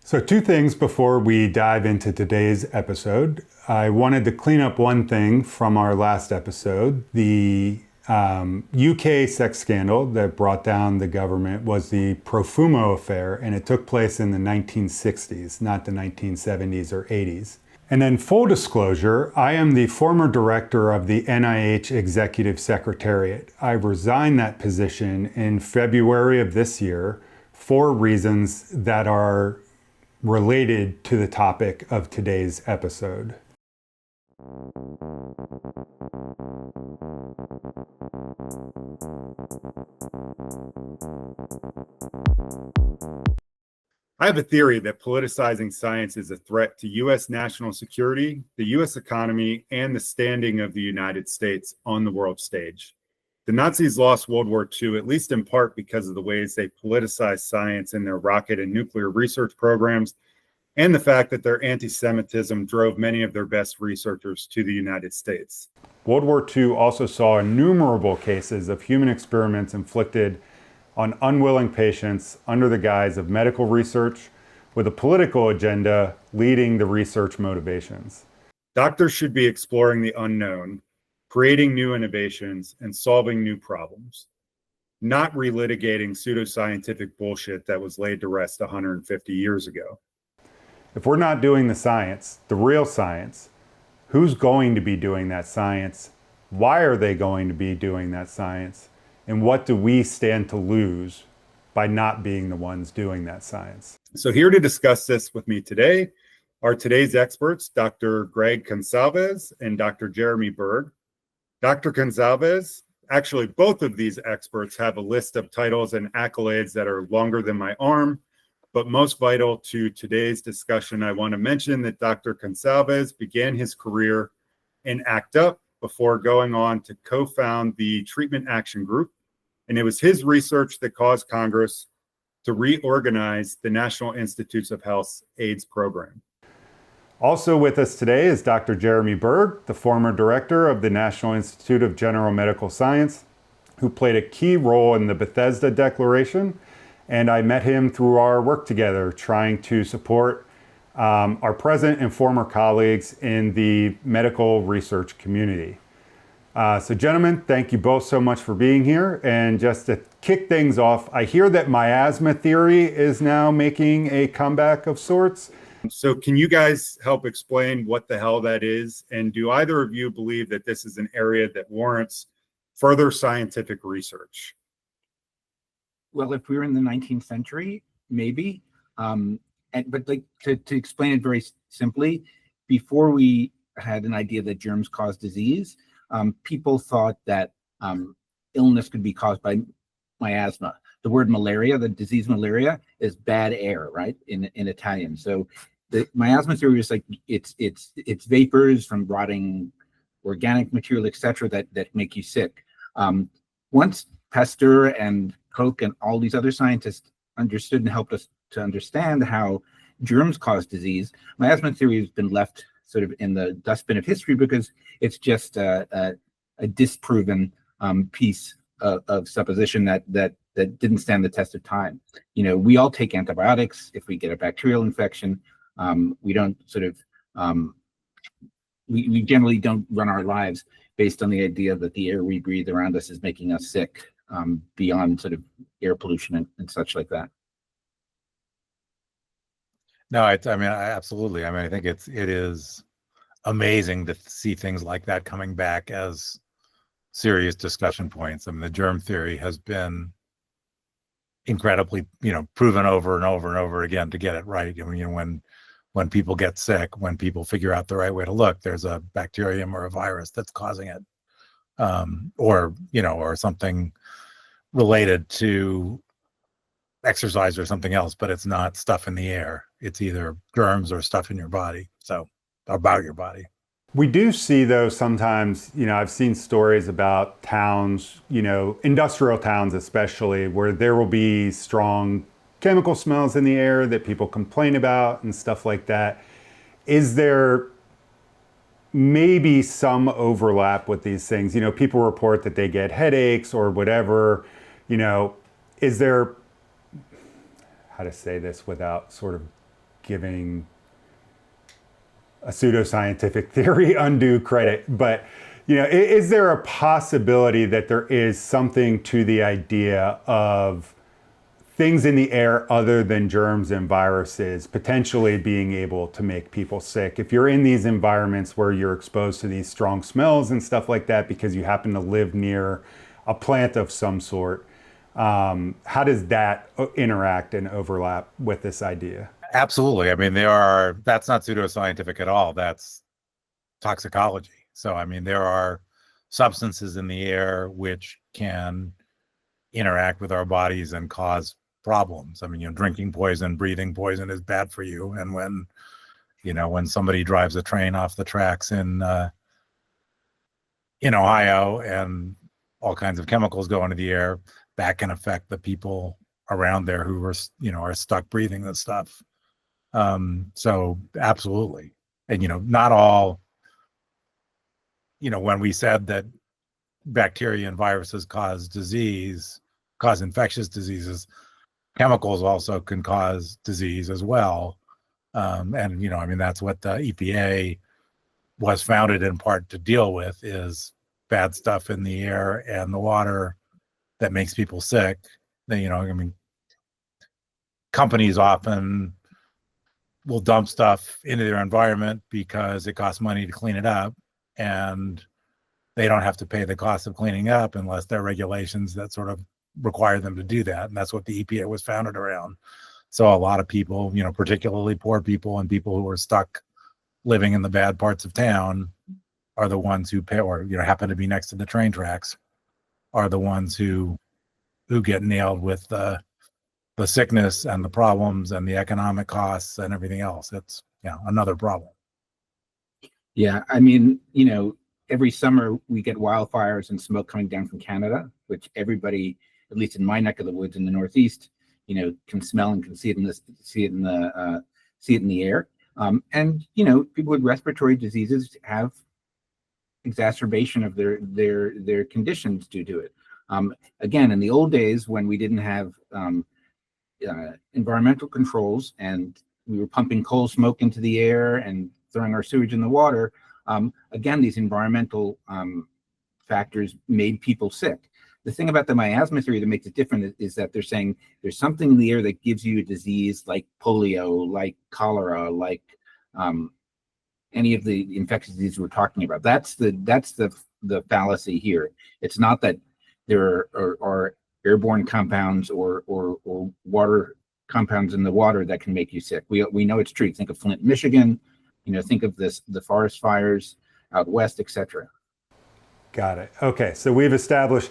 So, two things before we dive into today's episode. I wanted to clean up one thing from our last episode. The UK sex scandal that brought down the government was the Profumo affair, and it took place in the 1960s, not the 1970s or 80s. And then, full disclosure, I am the former director of the NIH Executive Secretariat. I resigned that position in February of this year for reasons that are related to the topic of today's episode. I have a theory that politicizing science is a threat to U.S. national security, the U.S. economy, and the standing of the United States on the world stage. The Nazis lost World War II, at least in part because of the ways they politicized science in their rocket and nuclear research programs, and the fact that their anti-Semitism drove many of their best researchers to the United States. World War II also saw innumerable cases of human experiments inflicted on unwilling patients under the guise of medical research, with a political agenda leading the research motivations. Doctors should be exploring the unknown, creating new innovations, and solving new problems, not relitigating pseudoscientific bullshit that was laid to rest 150 years ago. If we're not doing the science, the real science, who's going to be doing that science? Why are they going to be doing that science? And what do we stand to lose by not being the ones doing that science? So here to discuss this with me today are today's experts, Dr. Gregg Gonsalves and Dr. Jeremy Berg. Dr. Gonsalves, actually both of these experts have a list of titles and accolades that are longer than my arm, but most vital to today's discussion, I want to mention that Dr. Gonsalves began his career in ACT UP before going on to co-found the Treatment Action Group. And it was his research that caused Congress to reorganize the National Institutes of Health's AIDS program. Also with us today is Dr. Jeremy Berg, the former director of the National Institute of General Medical Science, who played a key role in the Bethesda Declaration. And I met him through our work together, trying to support our present and former colleagues in the medical research community. So gentlemen, thank you both so much for being here. And just to kick things off, I hear that miasma theory is now making a comeback of sorts. So can you guys help explain what the hell that is? And do either of you believe that this is an area that warrants further scientific research? Well, if we were in the 19th century, maybe. But like to explain it very simply, before we had an idea that germs cause disease, people thought that illness could be caused by miasma. The word malaria, the disease malaria, is bad air, right? In Italian. So the miasma theory is like it's vapors from rotting organic material, etc., that make you sick. Once Pasteur and Koch and all these other scientists understood and helped us to understand how germs cause disease, miasma theory has been left sort of in the dustbin of history because it's just a disproven piece of supposition that didn't stand the test of time. You know, we all take antibiotics if we get a bacterial infection. We don't sort of we generally don't run our lives based on the idea that the air we breathe around us is making us sick. Beyond sort of air pollution and such like that. No, I mean, absolutely. I mean, I think it is amazing to see things like that coming back as serious discussion points. I mean, the germ theory has been incredibly, proven over and over and over again to get it right. I mean, when people get sick, when people figure out the right way to look, there's a bacterium or a virus that's causing it, or something related to exercise or something else, but it's not stuff in the air. It's either germs or stuff in your body. So about your body. We do see, though, sometimes, I've seen stories about towns, industrial towns especially, where there will be strong chemical smells in the air that people complain about and stuff like that. Is there maybe some overlap with these things? People report that they get headaches or whatever. Is there, how to say this without sort of giving a pseudoscientific theory undue credit, but is there a possibility that there is something to the idea of things in the air other than germs and viruses potentially being able to make people sick? If you're in these environments where you're exposed to these strong smells and stuff like that because you happen to live near a plant of some sort, how does that interact and overlap with this idea? Absolutely. I mean, that's not pseudoscientific at all. That's toxicology. So, I mean, there are substances in the air which can interact with our bodies and cause problems. I mean, drinking poison, breathing poison is bad for you. And when somebody drives a train off the tracks in Ohio and all kinds of chemicals go into the air, that can affect the people around there who are stuck breathing this stuff. So absolutely. And, not all, when we said that bacteria and viruses cause infectious diseases, chemicals also can cause disease as well. And, I mean, that's what the EPA was founded in part to deal with, is bad stuff in the air and the water that makes people sick. I mean, companies often will dump stuff into their environment because it costs money to clean it up, and they don't have to pay the cost of cleaning up unless there are regulations that sort of require them to do that. And that's what the EPA was founded around. So a lot of people, particularly poor people and people who are stuck living in the bad parts of town, are the ones who pay, or happen to be next to the train tracks, are the ones who get nailed with the sickness and the problems and the economic costs and everything else. It's another problem. Yeah, I mean, every summer we get wildfires and smoke coming down from Canada, which everybody, at least in my neck of the woods in the Northeast, can smell and can see it in the air. And people with respiratory diseases have exacerbation of their conditions due to it. Again, in the old days when we didn't have environmental controls and we were pumping coal smoke into the air and throwing our sewage in the water, again, these environmental factors made people sick. The thing about the miasma theory that makes it different is that they're saying there's something in the air that gives you a disease like polio, like cholera, like any of the infectious diseases we're talking about. That's the fallacy here. It's not that there are airborne compounds or water compounds in the water that can make you sick. We know it's true. Think of Flint, Michigan. Think of the forest fires out west, etc. Got it. Okay, so we've established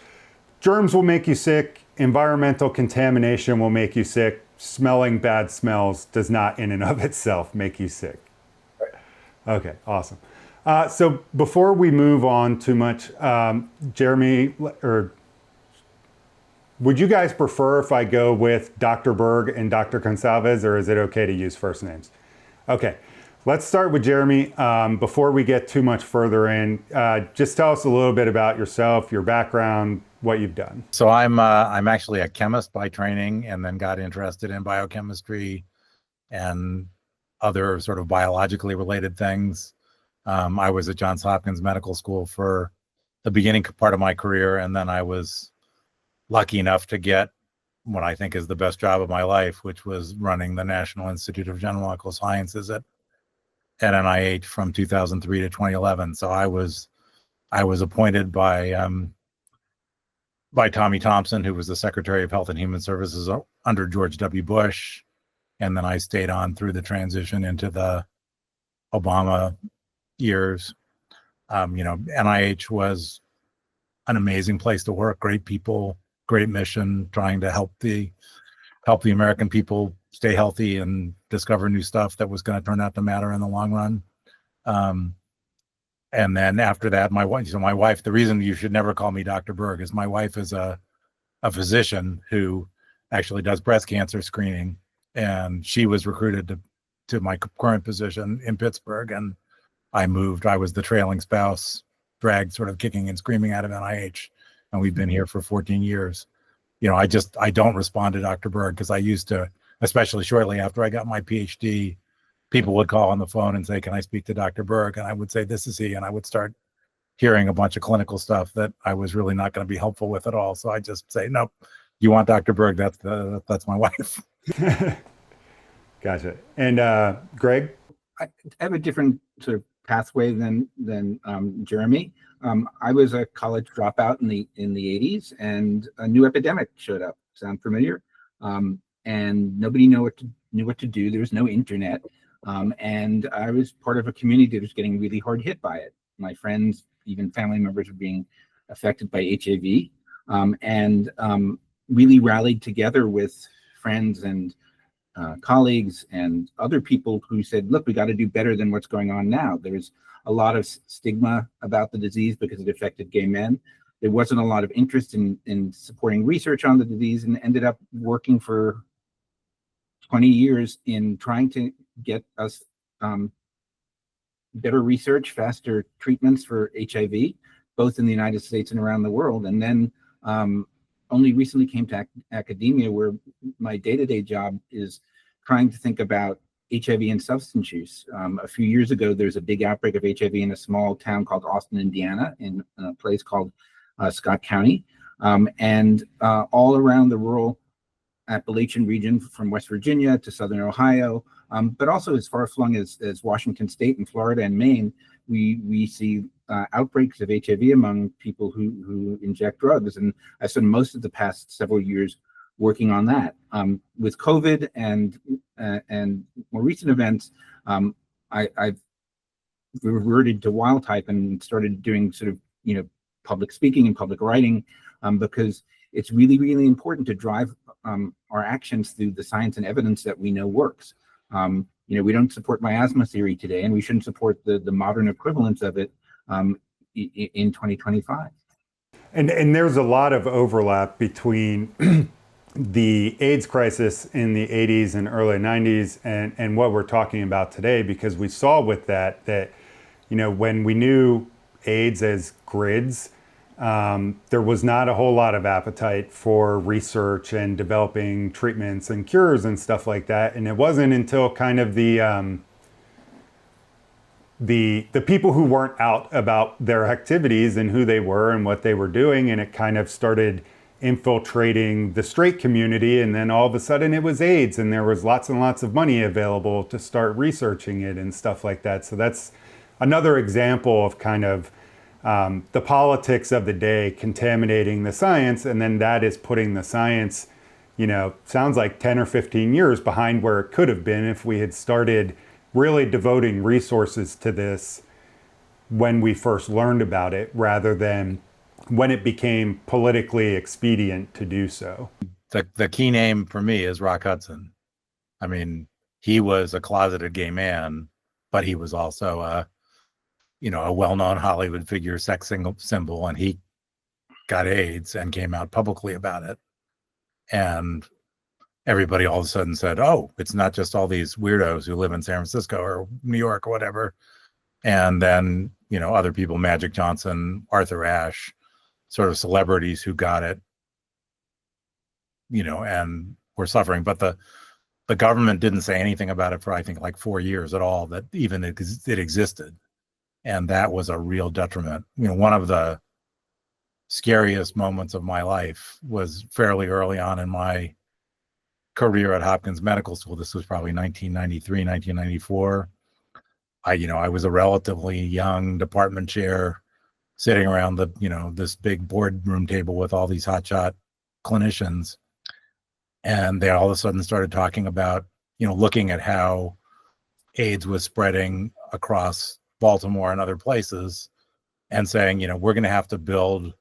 germs will make you sick. Environmental contamination will make you sick. Smelling bad smells does not in and of itself make you sick. Okay, awesome. So before we move on too much, Jeremy, or would you guys prefer if I go with Dr. Berg and Dr. Gonsalves, or is it okay to use first names? Okay, let's start with Jeremy. Before we get too much further in, just tell us a little bit about yourself, your background, what you've done. So I'm actually a chemist by training, and then got interested in biochemistry and other sort of biologically related things. I was at Johns Hopkins Medical School for the beginning part of my career, and then I was lucky enough to get what I think is the best job of my life, which was running the National Institute of General Medical Sciences at NIH from 2003 to 2011. So I was appointed by Tommy Thompson, who was the Secretary of Health and Human Services under George W. Bush. And then I stayed on through the transition into the Obama years. NIH was an amazing place to work, great people, great mission, trying to help the American people stay healthy and discover new stuff that was going to turn out to matter in the long run. And then after that, my wife, the reason you should never call me Dr. Berg is my wife is a physician who actually does breast cancer screening. And she was recruited to my current position in Pittsburgh, and I moved. I was the trailing spouse, dragged sort of kicking and screaming out of NIH, and we've been here for 14 years. I don't respond to Dr. Berg because I used to, especially shortly after I got my PhD, people would call on the phone and say, "Can I speak to Dr. Berg?" And I would say, "This is he," and I would start hearing a bunch of clinical stuff that I was really not going to be helpful with at all. So I just say, "Nope, you want Dr. Berg? That's my wife." Gotcha. And Greg? I have a different sort of pathway than Jeremy. I was a college dropout in the 80s, and a new epidemic showed up. Sound familiar? And nobody knew what to do. There was no internet, and I was part of a community that was getting really hard hit by it. My friends, even family members, were being affected by HIV, and really rallied together with friends and colleagues and other people who said, look, we got to do better than what's going on now. There's a lot of stigma about the disease because it affected gay men. There wasn't a lot of interest in supporting research on the disease, and ended up working for 20 years in trying to get us better research, faster treatments for HIV, both in the United States and around the world. And then only recently came to academia, where my day-to-day job is trying to think about HIV and substance use. A few years ago, there's a big outbreak of HIV in a small town called Austin, Indiana, in a place called Scott County. And all around the rural Appalachian region, from West Virginia to Southern Ohio, but also as far flung as Washington State and Florida and Maine, we see outbreaks of HIV among people who inject drugs. And I spent most of the past several years working on that. With COVID and more recent events, I've reverted to wild type and started doing sort of, public speaking and public writing, because it's really, really important to drive our actions through the science and evidence that we know works. We don't support miasma theory today, and we shouldn't support the modern equivalents of it in 2025. And there's a lot of overlap between the AIDS crisis in the 80s and early 90s and what we're talking about today, because we saw with that, when we knew AIDS as grids, there was not a whole lot of appetite for research and developing treatments and cures and stuff like that. And it wasn't until kind of the people who weren't out about their activities and who they were and what they were doing, and it kind of started infiltrating the straight community, and then all of a sudden it was AIDS, and there was lots and lots of money available to start researching it and stuff like that. So that's another example of kind of the politics of the day contaminating the science, and then that is putting the science, sounds like 10 or 15 years behind where it could have been if we had started really devoting resources to this when we first learned about it, rather than when it became politically expedient to do so. The key name for me is Rock Hudson. I mean, he was a closeted gay man, but he was also a well-known Hollywood figure, sex symbol, and he got AIDS and came out publicly about it. And everybody all of a sudden said, oh, it's not just all these weirdos who live in San Francisco or New York or whatever. And then, other people, Magic Johnson, Arthur Ashe, sort of celebrities who got it, and were suffering. But the government didn't say anything about it for, I think, like 4 years at all, that even it existed. And that was a real detriment. One of the scariest moments of my life was fairly early on in my career at Hopkins Medical School. This was probably 1993, 1994. I was a relatively young department chair sitting around this big boardroom table with all these hotshot clinicians. And they all of a sudden started talking about, looking at how AIDS was spreading across Baltimore and other places, and saying, we're going to have to build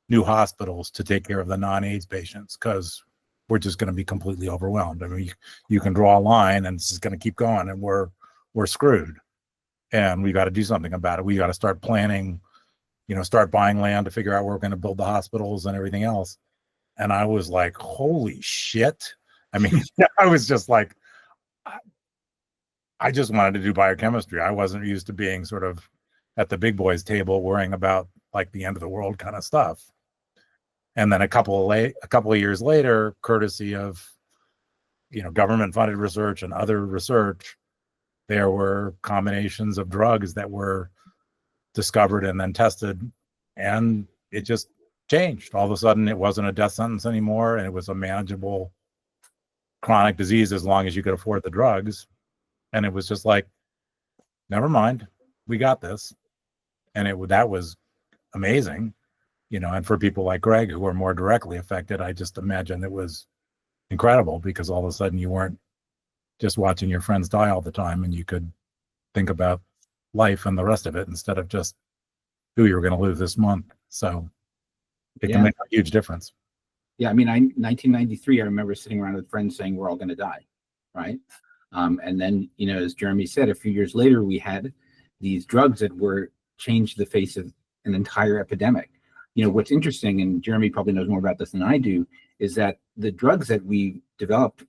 new hospitals to take care of the non-AIDS patients, because we're just going to be completely overwhelmed. I mean, you can draw a line and it's just going to keep going, and we're screwed. And we got to do something about it. We got to start planning, start buying land to figure out where we're going to build the hospitals and everything else. And I was like, holy shit. I mean, I was just like, I just wanted to do biochemistry. I wasn't used to being sort of at the big boys table worrying about like the end of the world kind of stuff. And then a couple of years later, courtesy of government funded research and other research, there were combinations of drugs that were discovered and then tested, and it just changed. All of a sudden, it wasn't a death sentence anymore, and it was a manageable chronic disease as long as you could afford the drugs. And it was just like, never mind, we got this. And that was amazing, and for people like Gregg who were more directly affected, I just imagine it was incredible, because all of a sudden you weren't just watching your friends die all the time, and you could think about life and the rest of it instead of just who you were going to lose this month. So it can make a huge difference. Yeah, I mean, 1993, I remember sitting around with friends saying we're all going to die, right? And then, as Jeremy said, a few years later, we had these drugs that were changed the face of an entire epidemic. What's interesting, and Jeremy probably knows more about this than I do, is that the drugs that we developed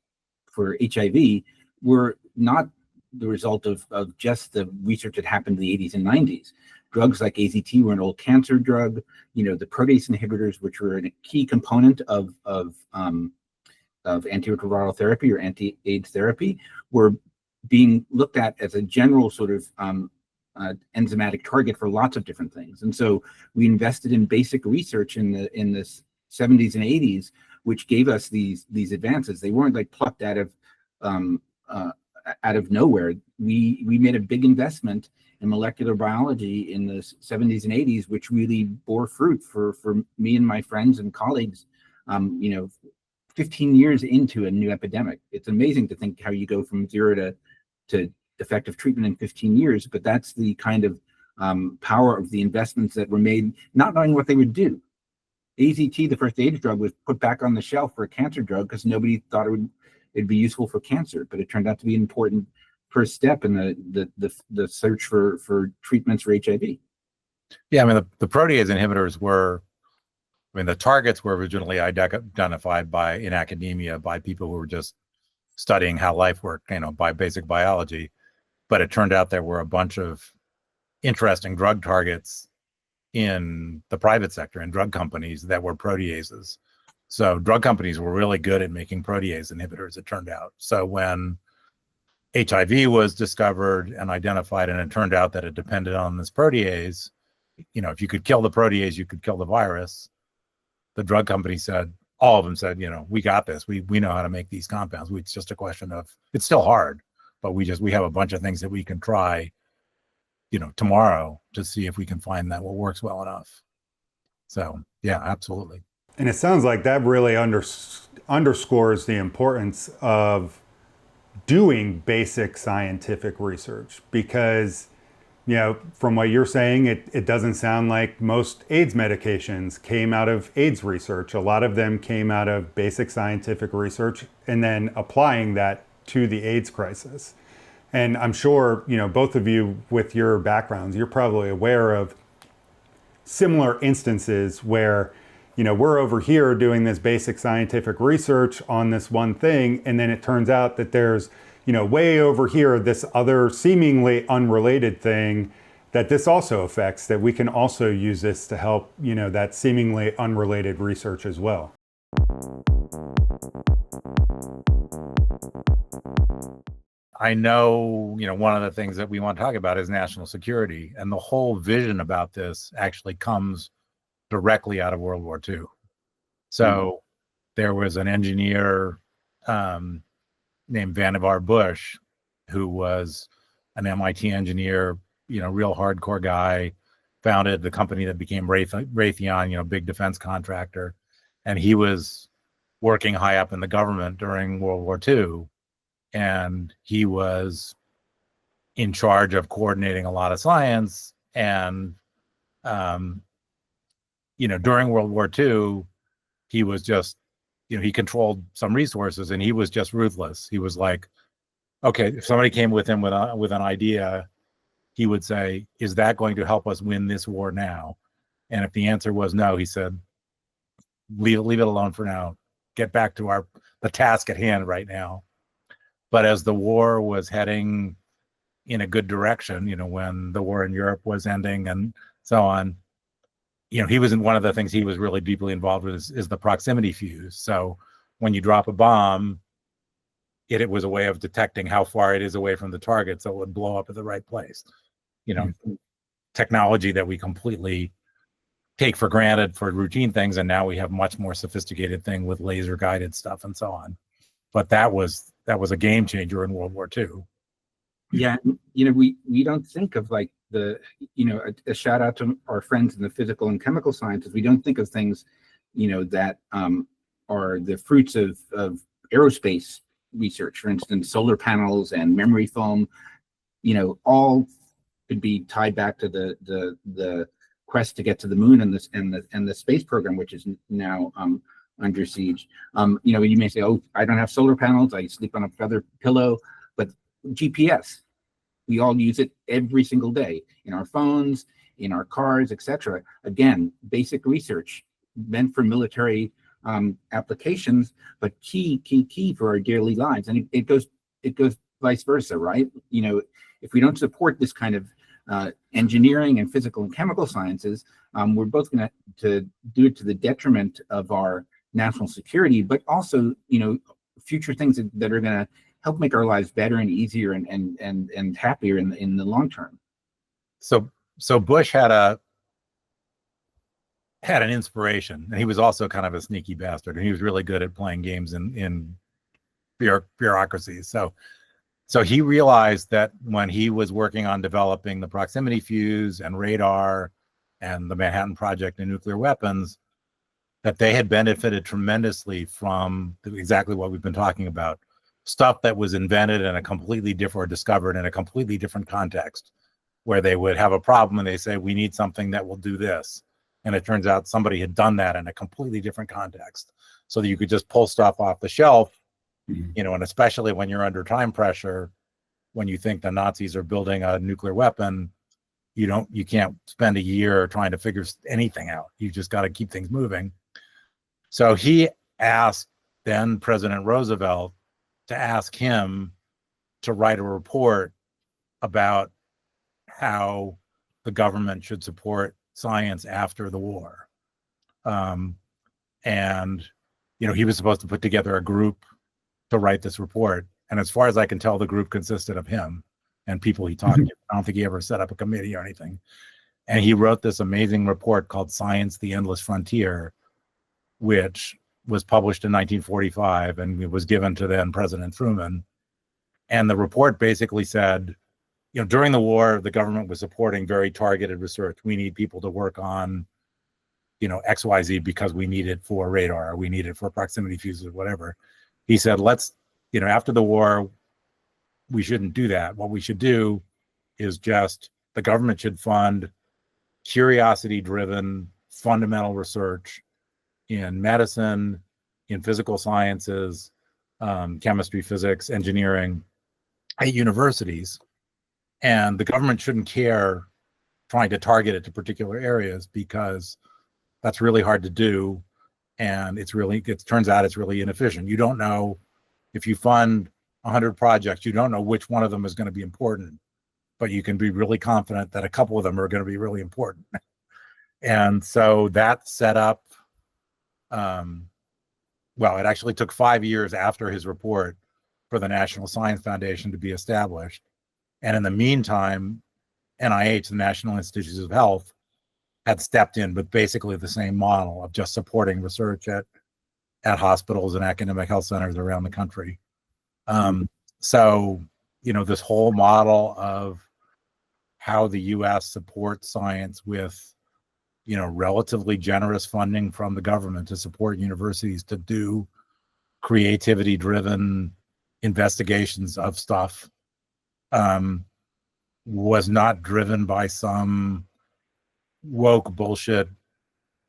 for HIV were not the result of just the research that happened in the 80s and 90s. Drugs like AZT were an old cancer drug. The protease inhibitors, which were a key component of antiretroviral therapy or anti-AIDS therapy, were being looked at as a general sort of enzymatic target for lots of different things. And so we invested in basic research in the 70s and 80s, which gave us these advances. They weren't like plucked out of nowhere. We made a big investment in molecular biology in the 70s and 80s, which really bore fruit for me and my friends and colleagues. 15 years into a new epidemic. It's amazing to think how you go from zero to effective treatment in 15 years, but that's the kind of power of the investments that were made, not knowing what they would do. AZT, the first AIDS drug, was put back on the shelf for a cancer drug because nobody thought it'd be useful for cancer, but it turned out to be an important first step in the search for treatments for HIV. Yeah, I mean, the protease inhibitors the targets were originally identified in academia by people who were just studying how life worked, by basic biology. But it turned out there were a bunch of interesting drug targets in the private sector and drug companies that were proteases. So drug companies were really good at making protease inhibitors, it turned out. So when HIV was discovered and identified, and it turned out that it depended on this protease, if you could kill the protease, you could kill the virus. The drug company said, all of them said, we got this. We know how to make these compounds. It's just a question of, it's still hard, but we have a bunch of things that we can try, tomorrow to see if we can find that what works well enough. So yeah, absolutely. And it sounds like that really underscores the importance of doing basic scientific research, because from what you're saying, it doesn't sound like most AIDS medications came out of AIDS research. A lot of them came out of basic scientific research and then applying that to the AIDS crisis. And I'm sure, both of you with your backgrounds, you're probably aware of similar instances where, we're over here doing this basic scientific research on this one thing, and then it turns out that there's, way over here, this other seemingly unrelated thing that this also affects, that we can also use this to help, that seemingly unrelated research as well. I know, one of the things that we want to talk about is national security, and the whole vision about this actually comes directly out of World War II. So there was an engineer named Vannevar Bush, who was an MIT engineer, real hardcore guy, founded the company that became Raytheon, big defense contractor. And he was working high up in the government during World War II. And he was in charge of coordinating a lot of science. And, during World War II, he was just, he controlled some resources, and he was just ruthless. He was like, okay, if somebody came with him with an idea, he would say, is that going to help us win this war now? And if the answer was no, he said, leave it alone for now. Get back to the task at hand right now. But as the war was heading in a good direction, when the war in Europe was ending and so on, he was in one of the things he was really deeply involved with is the proximity fuse. So when you drop a bomb, it was a way of detecting how far it is away from the target, so it would blow up at the right place. Technology that we completely take for granted for routine things, and now we have much more sophisticated thing with laser guided stuff and so on. But that was a game changer in World War II. Yeah, we don't think of like a shout out to our friends in the physical and chemical sciences. We don't think of things, that are the fruits of aerospace research. For instance, solar panels and memory foam, all could be tied back to the quest to get to the moon and the space program, which is now under siege. You may say, "Oh, I don't have solar panels. I sleep on a feather pillow," but GPS, we all use it every single day in our phones, in our cars, etc. Again, basic research meant for military applications, but key for our daily lives. And it goes vice versa, right? If we don't support this kind of engineering and physical and chemical sciences, we're both going to do it to the detriment of our national security, but also, future things that are going to help make our lives better and easier and happier in the long term. So Bush had an inspiration, and he was also kind of a sneaky bastard, and he was really good at playing games in bureaucracies. So he realized that when he was working on developing the proximity fuse and radar and the Manhattan Project and nuclear weapons, that they had benefited tremendously from exactly what we've been talking about, stuff that was invented in a completely different, or discovered in a completely different context, where they would have a problem and they say, we need something that will do this. And it turns out somebody had done that in a completely different context, so that you could just pull stuff off the shelf, and especially when you're under time pressure, when you think the Nazis are building a nuclear weapon, you can't spend a year trying to figure anything out. You just got to keep things moving. So he asked then President Roosevelt to ask him to write a report about how the government should support science after the war. And he was supposed to put together a group to write this report. And as far as I can tell, the group consisted of him and people he talked to. I don't think he ever set up a committee or anything. And he wrote this amazing report called Science, the Endless Frontier, which was published in 1945, and it was given to then President Truman. And the report basically said, during the war, the government was supporting very targeted research. We need people to work on, XYZ because we need it for radar, or we need it for proximity fuses, or whatever. He said, after the war, we shouldn't do that. What we should do is the government should fund curiosity-driven fundamental research in medicine, in physical sciences, chemistry, physics, engineering at universities. And the government shouldn't care trying to target it to particular areas, because that's really hard to do. And it turns out it's really inefficient. You don't know, if you fund 100 projects, you don't know which one of them is going to be important, but you can be really confident that a couple of them are going to be really important. And so that set up, it actually took 5 years after his report for the National Science Foundation to be established. And in the meantime, NIH, the National Institutes of Health, had stepped in with basically the same model of just supporting research at hospitals and academic health centers around the country. So, this whole model of how the U.S. supports science with, relatively generous funding from the government to support universities to do creativity-driven investigations of stuff, was not driven by some woke bullshit.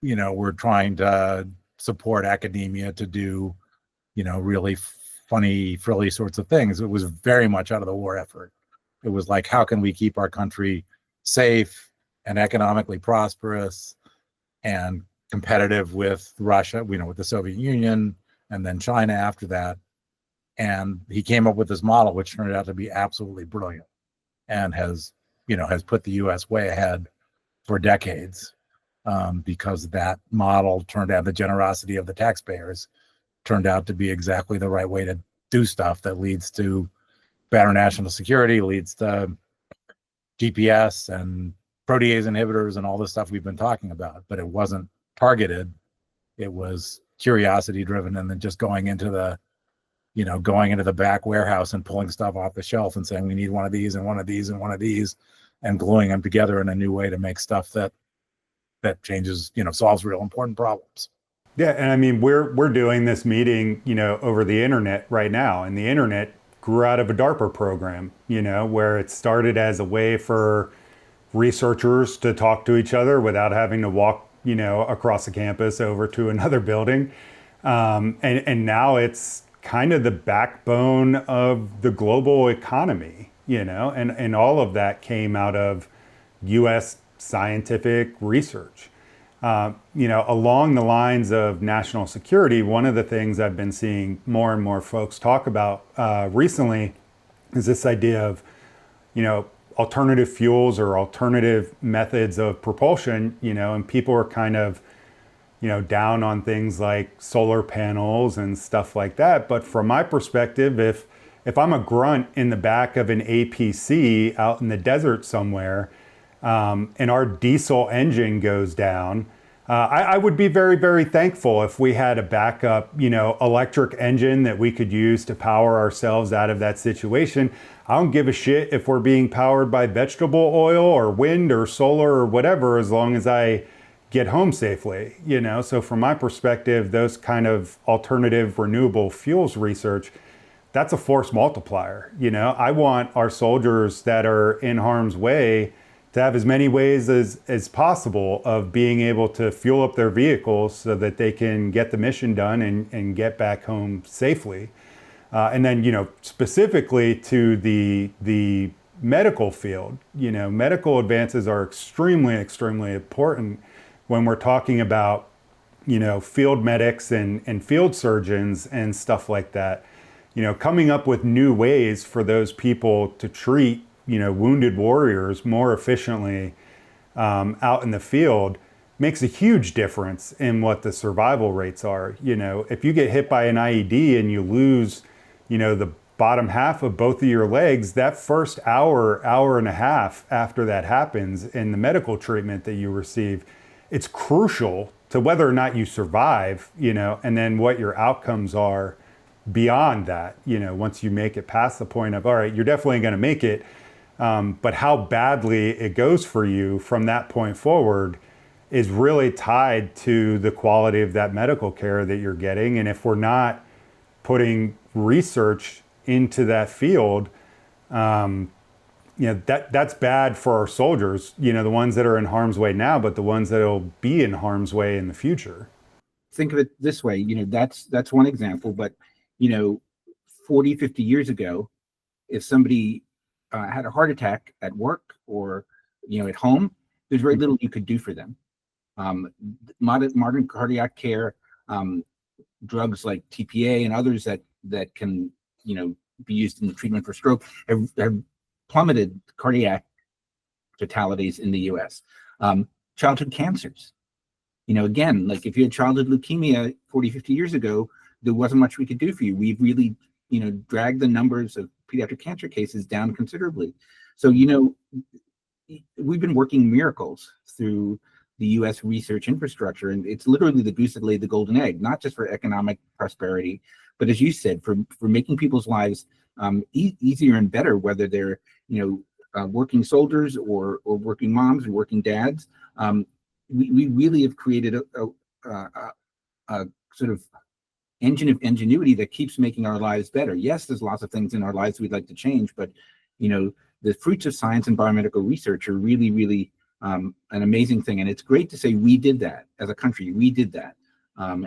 We're trying to support academia to do, really funny, frilly sorts of things. It was very much out of the war effort. It was like, how can we keep our country safe and economically prosperous and competitive with Russia, with the Soviet Union, and then China after that. And he came up with this model, which turned out to be absolutely brilliant, and has put the U.S. way ahead for decades, because that model turned out, the generosity of the taxpayers turned out to be exactly the right way do stuff that leads to better national security, leads to GPS and protease inhibitors and all this stuff we've been talking about, but it wasn't targeted. It was curiosity driven, and then just going into the back warehouse and pulling stuff off the shelf and saying, we need one of these and one of these and one of these, and gluing them together in a new way to make stuff that changes, solves real important problems. Yeah, and I mean, we're doing this meeting, over the internet right now, and the internet grew out of a DARPA program, where it started as a way for researchers to talk to each other without having to walk, across the campus over to another building. And now it's kind of the backbone of the global economy, and all of that came out of US scientific research. Along the lines of national security, one of the things I've been seeing more and more folks talk about recently is this idea of, alternative fuels or alternative methods of propulsion, and people are kind of, down on things like solar panels and stuff like that. But from my perspective, if I'm a grunt in the back of an APC out in the desert somewhere, and our diesel engine goes down, I would be very, very thankful if we had a backup, electric engine that we could use to power ourselves out of that situation. I don't give a shit if we're being powered by vegetable oil or wind or solar or whatever, as long as I get home safely, So from my perspective, those kind of alternative renewable fuels research, that's a force multiplier. I want our soldiers that are in harm's way to have as many ways as possible of being able to fuel up their vehicles so that they can get the mission done and get back home safely. And then, specifically to the medical field, medical advances are extremely, extremely important when we're talking about, field medics and field surgeons and stuff like that. Coming up with new ways for those people to treat wounded warriors more efficiently out in the field makes a huge difference in what the survival rates are. If you get hit by an IED and you lose, the bottom half of both of your legs, that first hour and a half after that happens in the medical treatment that you receive, it's crucial to whether or not you survive, and then what your outcomes are beyond that, once you make it past the point of, all right, you're definitely going to make it. But how badly it goes for you from that point forward is really tied to the quality of that medical care that you're getting. And if we're not putting research into that field, that's bad for our soldiers, the ones that are in harm's way now, but the ones that will be in harm's way in the future. Think of it this way, that's one example, but 40, 50 years ago, if somebody had a heart attack at work or at home, there's very little you could do for them. Modern cardiac care, drugs like TPA and others that can be used in the treatment for stroke have plummeted cardiac fatalities in the U.S. Childhood cancers, again, like if you had childhood leukemia 40, 50 years ago, there wasn't much we could do for you. We've really dragged the numbers of pediatric cancer cases down considerably. So, we've been working miracles through the U.S. research infrastructure, and it's literally the goose that laid the golden egg, not just for economic prosperity, but as you said, for making people's lives easier and better, whether they're, working soldiers or working moms or working dads. We really have created a sort of engine of ingenuity that keeps making our lives better. Yes, there's lots of things in our lives we'd like to change, but the fruits of science and biomedical research are really, really an amazing thing. And it's great to say we did that as a country. We did that,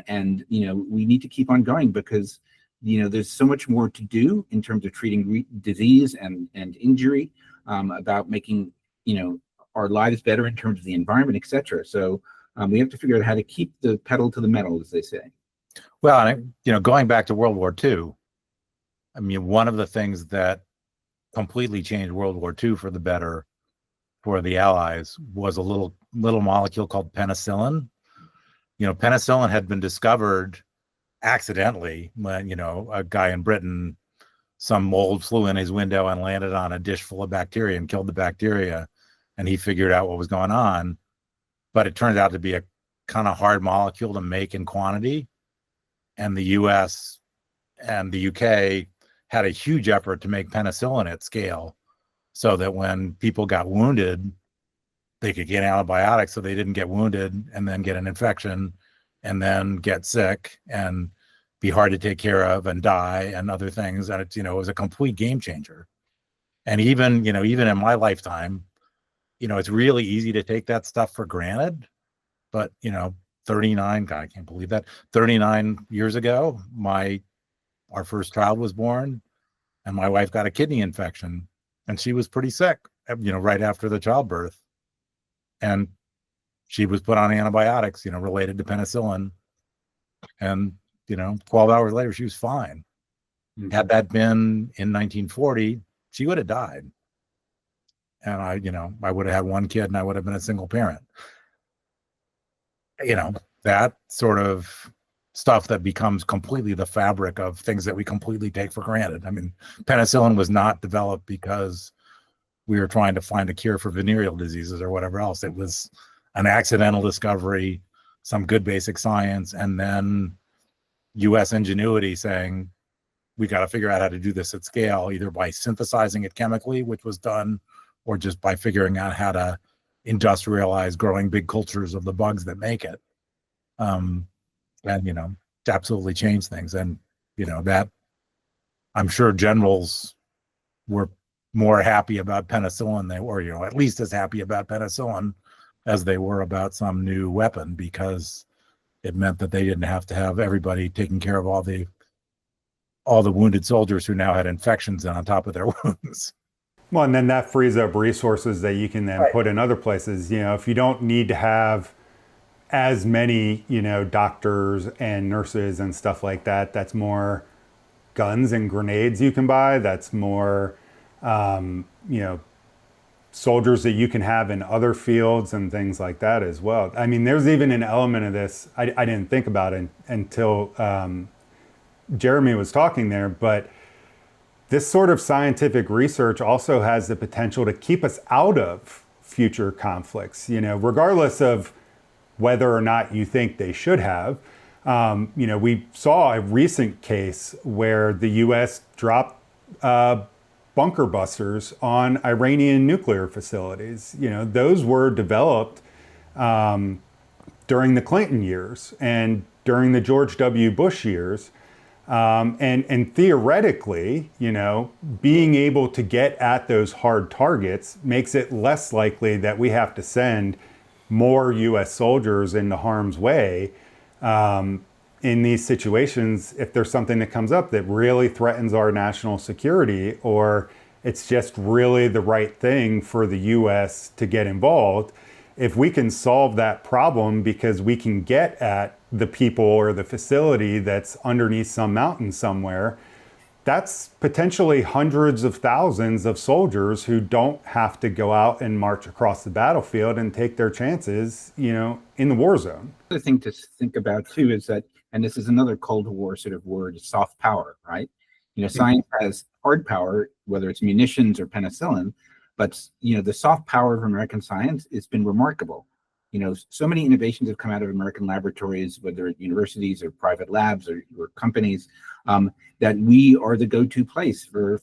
and we need to keep on going because there's so much more to do in terms of treating disease and injury, about making our lives better in terms of the environment, etc. So we have to figure out how to keep the pedal to the metal, as they say. Well, and going back to World War II, I mean, one of the things that completely changed World War II for the better for the Allies was a little molecule called penicillin. Penicillin had been discovered accidentally, when, a guy in Britain, some mold flew in his window and landed on a dish full of bacteria and killed the bacteria, and he figured out what was going on. But it turned out to be a kind of hard molecule to make in quantity. And the US and the UK had a huge effort to make penicillin at scale so that when people got wounded, they could get antibiotics so they didn't get wounded and then get an infection and then get sick and be hard to take care of and die and other things. And it's, it was a complete game changer. And even in my lifetime, it's really easy to take that stuff for granted. But, 39, God, I can't believe that, 39 years ago, our first child was born and my wife got a kidney infection and she was pretty sick, right after the childbirth. And she was put on antibiotics, related to penicillin. And, 12 hours later, she was fine. Mm-hmm. Had that been in 1940, she would have died. And I would have had one kid and I would have been a single parent. That sort of stuff that becomes completely the fabric of things that we completely take for granted. I mean, penicillin was not developed because we were trying to find a cure for venereal diseases or whatever else. It was an accidental discovery, some good basic science, and then US ingenuity saying, we got to figure out how to do this at scale, either by synthesizing it chemically, which was done, or just by figuring out how to industrialize growing big cultures of the bugs that make it. And, to absolutely change things. And, that I'm sure generals were more happy about penicillin, at least as happy about penicillin as they were about some new weapon, because it meant that they didn't have to have everybody taking care of all the wounded soldiers who now had infections on top of their wounds. Well, and then that frees up resources that you can then put in other places. If you don't need to have as many, doctors and nurses and stuff like that, that's more guns and grenades you can buy. That's more, soldiers that you can have in other fields and things like that as well. I mean, there's even an element of this I didn't think about it until Jeremy was talking there, but this sort of scientific research also has the potential to keep us out of future conflicts, regardless of whether or not you think they should have. We saw a recent case where the US dropped bunker busters on Iranian nuclear facilities. Those were developed during the Clinton years and during the George W. Bush years. And theoretically, being able to get at those hard targets makes it less likely that we have to send more US soldiers into harm's way in these situations if there's something that comes up that really threatens our national security, or it's just really the right thing for the US to get involved. If we can solve that problem because we can get at the people or the facility that's underneath some mountain somewhere, that's potentially hundreds of thousands of soldiers who don't have to go out and march across the battlefield and take their chances, in the war zone. The thing to think about too is that, and this is another Cold War sort of word, soft power, right? Science has hard power, whether it's munitions or penicillin, but the soft power of American science has been remarkable. So many innovations have come out of American laboratories, whether at universities or private labs or companies, that we are the go-to place for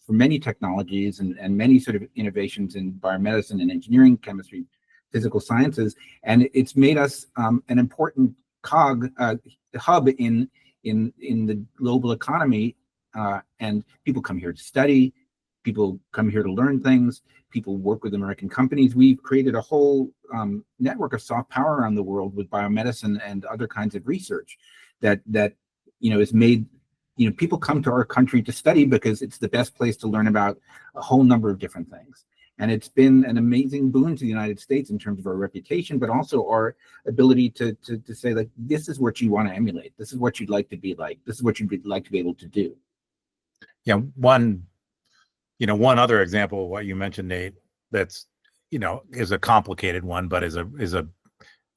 many technologies and many sort of innovations in biomedicine and engineering, chemistry, physical sciences, and it's made us an important hub in the global economy. And people come here to study. People come here to learn things. People work with American companies. We've created a whole network of soft power around the world with biomedicine and other kinds of research that is made. People come to our country to study because it's the best place to learn about a whole number of different things. And it's been an amazing boon to the United States in terms of our reputation, but also our ability to say, like, this is what you want to emulate. This is what you'd like to be like. This is what you'd like to be able to do. Yeah, one other example of what you mentioned, Nate, that's, is a complicated one, but is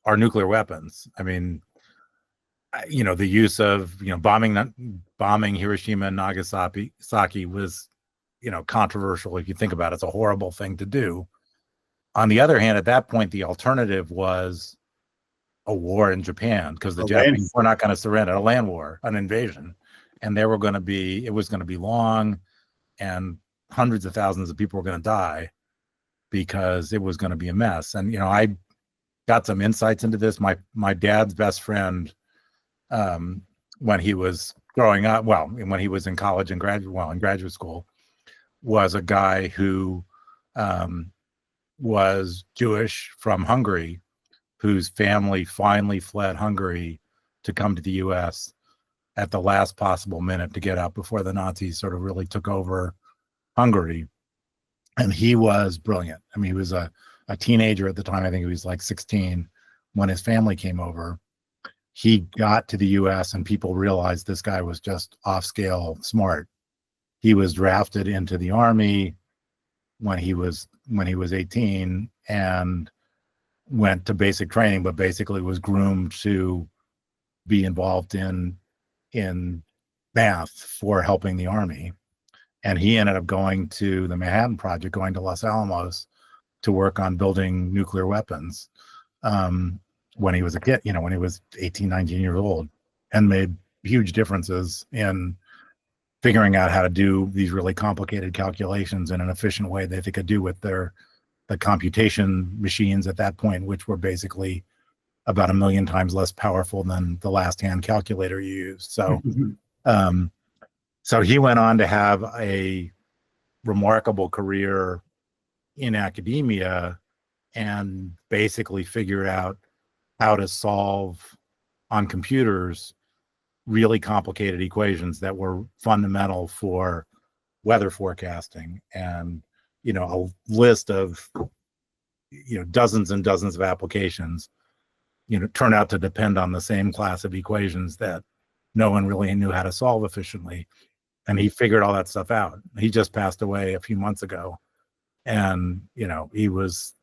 our nuclear weapons. I mean, the use of, bombing Hiroshima and Nagasaki was, controversial. If you think about it, it's a horrible thing to do. On the other hand, at that point, the alternative was a war in Japan, because the Japanese were not going to surrender, a land war, an invasion. And it was going to be long, and hundreds of thousands of people were going to die because it was going to be a mess. And, I got some insights into this. My dad's best friend, when he was growing up, when he was in college and graduate school, was a guy who was Jewish from Hungary, whose family finally fled Hungary to come to the U.S. at the last possible minute to get out before the Nazis sort of really took over Hungary. And he was brilliant. I mean, he was a teenager at the time. I think he was like 16 when his family came over. He got to the U.S. and people realized this guy was just off scale smart. He was drafted into the Army when he was 18 and went to basic training, but basically was groomed to be involved in math for helping the Army. And he ended up going to the Manhattan Project, going to Los Alamos to work on building nuclear weapons when he was a kid, when he was 18, 19 years old, and made huge differences in figuring out how to do these really complicated calculations in an efficient way that they could do with the computation machines at that point, which were basically about 1 million times less powerful than the last hand calculator you used. So, so he went on to have a remarkable career in academia and basically figured out how to solve on computers really complicated equations that were fundamental for weather forecasting. And, a list of, dozens and dozens of applications, turn out to depend on the same class of equations that no one really knew how to solve efficiently. And he figured all that stuff out. He just passed away a few months ago. And, he was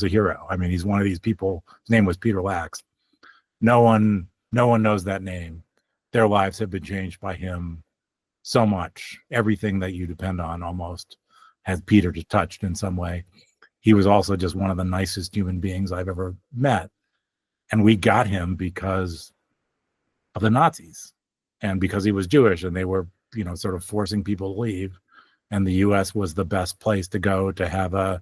a hero. I mean, he's one of these people. His name was Peter Lax. No one knows that name. Their lives have been changed by him so much. Everything that you depend on almost has Peter touched in some way. He was also just one of the nicest human beings I've ever met. And we got him because of the Nazis and because he was Jewish, and they were, sort of forcing people to leave. And the U.S. was the best place to go to have a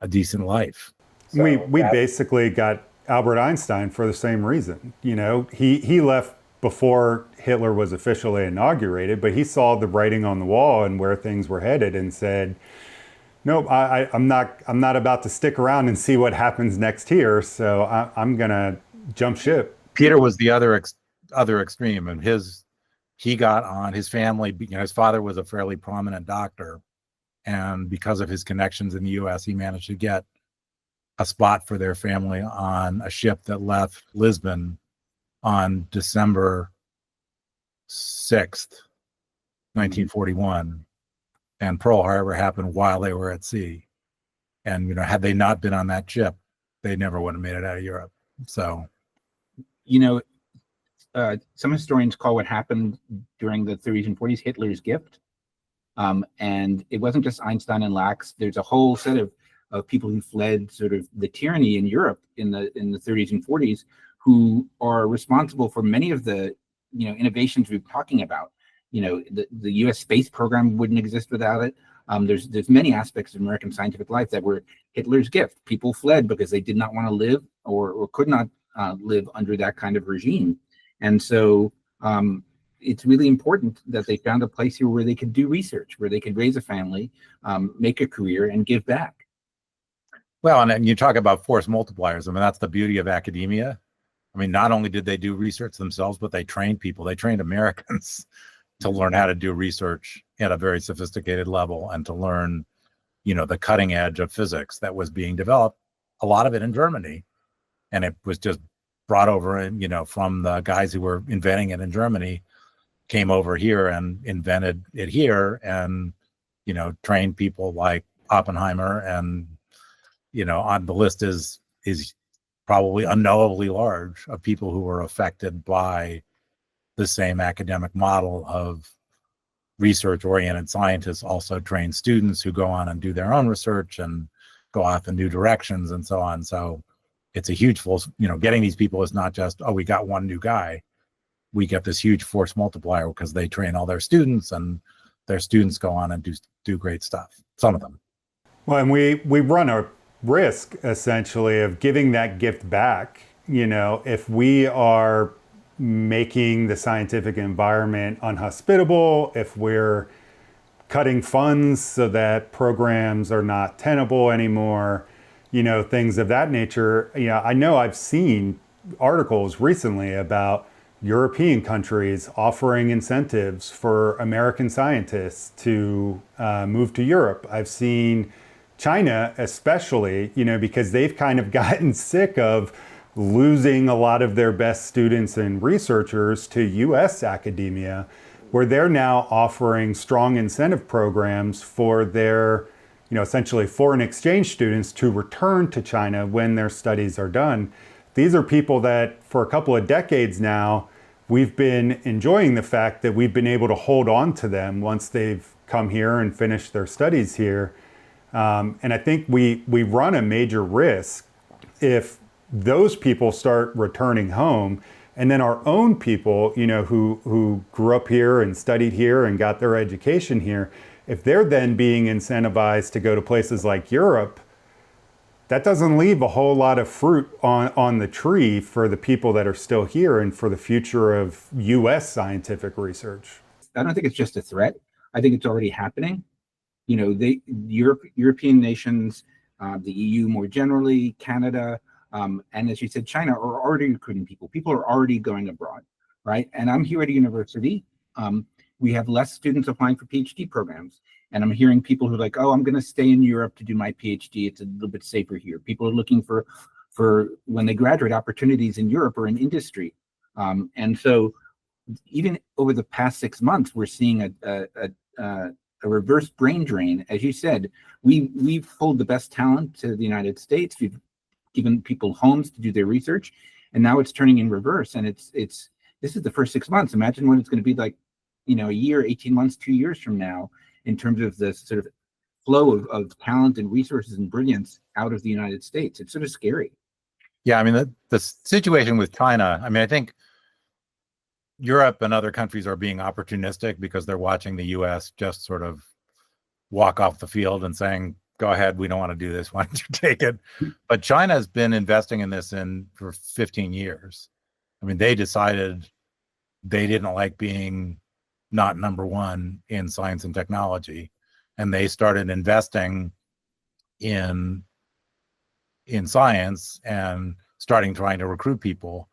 decent life. So we basically got Albert Einstein for the same reason. He left before Hitler was officially inaugurated, but he saw the writing on the wall and where things were headed and said, nope, I'm not about to stick around and see what happens next here. So I'm gonna jump ship. Peter was the other extreme, and he got on his family. His father was a fairly prominent doctor, and because of his connections in the U.S., he managed to get a spot for their family on a ship that left Lisbon on December 6th, 1941. And Pearl Harbor happened while they were at sea. And, had they not been on that ship, they never would have made it out of Europe. So, some historians call what happened during the 30s and 40s Hitler's gift. And it wasn't just Einstein and Lax. There's a whole set of people who fled sort of the tyranny in Europe in the 30s and 40s, who are responsible for many of the innovations we're talking about. The U.S. space program wouldn't exist without it. There's many aspects of American scientific life that were Hitler's gift. People fled because they did not want to live or could not live under that kind of regime. And so it's really important that they found a place here where they could do research, where they could raise a family, make a career, and give back. Well, and you talk about force multipliers. I mean, that's the beauty of academia. I mean, not only did they do research themselves, but they trained people. They trained Americans to learn how to do research at a very sophisticated level and to learn, the cutting edge of physics that was being developed, a lot of it in Germany. And it was just brought over, from the guys who were inventing it in Germany, came over here and invented it here and, trained people like Oppenheimer. And, on the list is probably unknowably large, of people who were affected by the same academic model of research-oriented scientists also train students who go on and do their own research and go off in new directions and so on. So it's a huge force. Getting these people is not just, oh, we got one new guy. We get this huge force multiplier because they train all their students, and their students go on and do great stuff. Some of them. Well, and we run a risk essentially of giving that gift back. If we are making the scientific environment unhospitable, if we're cutting funds so that programs are not tenable anymore, things of that nature. I know I've seen articles recently about European countries offering incentives for American scientists to move to Europe. I've seen China especially, because they've kind of gotten sick of losing a lot of their best students and researchers to US academia, where they're now offering strong incentive programs for their, essentially foreign exchange students to return to China when their studies are done. These are people that for a couple of decades now, we've been enjoying the fact that we've been able to hold on to them once they've come here and finished their studies here. And I think we run a major risk if those people start returning home, and then our own people, who grew up here and studied here and got their education here, if they're then being incentivized to go to places like Europe, that doesn't leave a whole lot of fruit on the tree for the people that are still here and for the future of US scientific research. I don't think it's just a threat. I think it's already happening. European nations, the EU more generally, Canada, and as you said, China are already recruiting people. People are already going abroad, right? And I'm here at a university. We have less students applying for PhD programs. And I'm hearing people who are like, oh, I'm going to stay in Europe to do my PhD. It's a little bit safer here. People are looking for when they graduate, opportunities in Europe or in industry. And so even over the past 6 months, we're seeing a reverse brain drain. As you said, we've pulled the best talent to the United States. We've given people homes to do their research, and now it's turning in reverse. And this is the first 6 months. Imagine what it's going to be like, a year, 18 months, 2 years from now, in terms of the sort of flow of talent and resources and brilliance out of the United States. It's sort of scary. Yeah, I mean, the situation with China, I think Europe and other countries are being opportunistic because they're watching the US just sort of walk off the field and saying, go ahead, we don't want to do this, why don't you take it? But China has been investing in this for 15 years. They decided they didn't like being not number one in science and technology, and they started investing in science and trying to recruit people.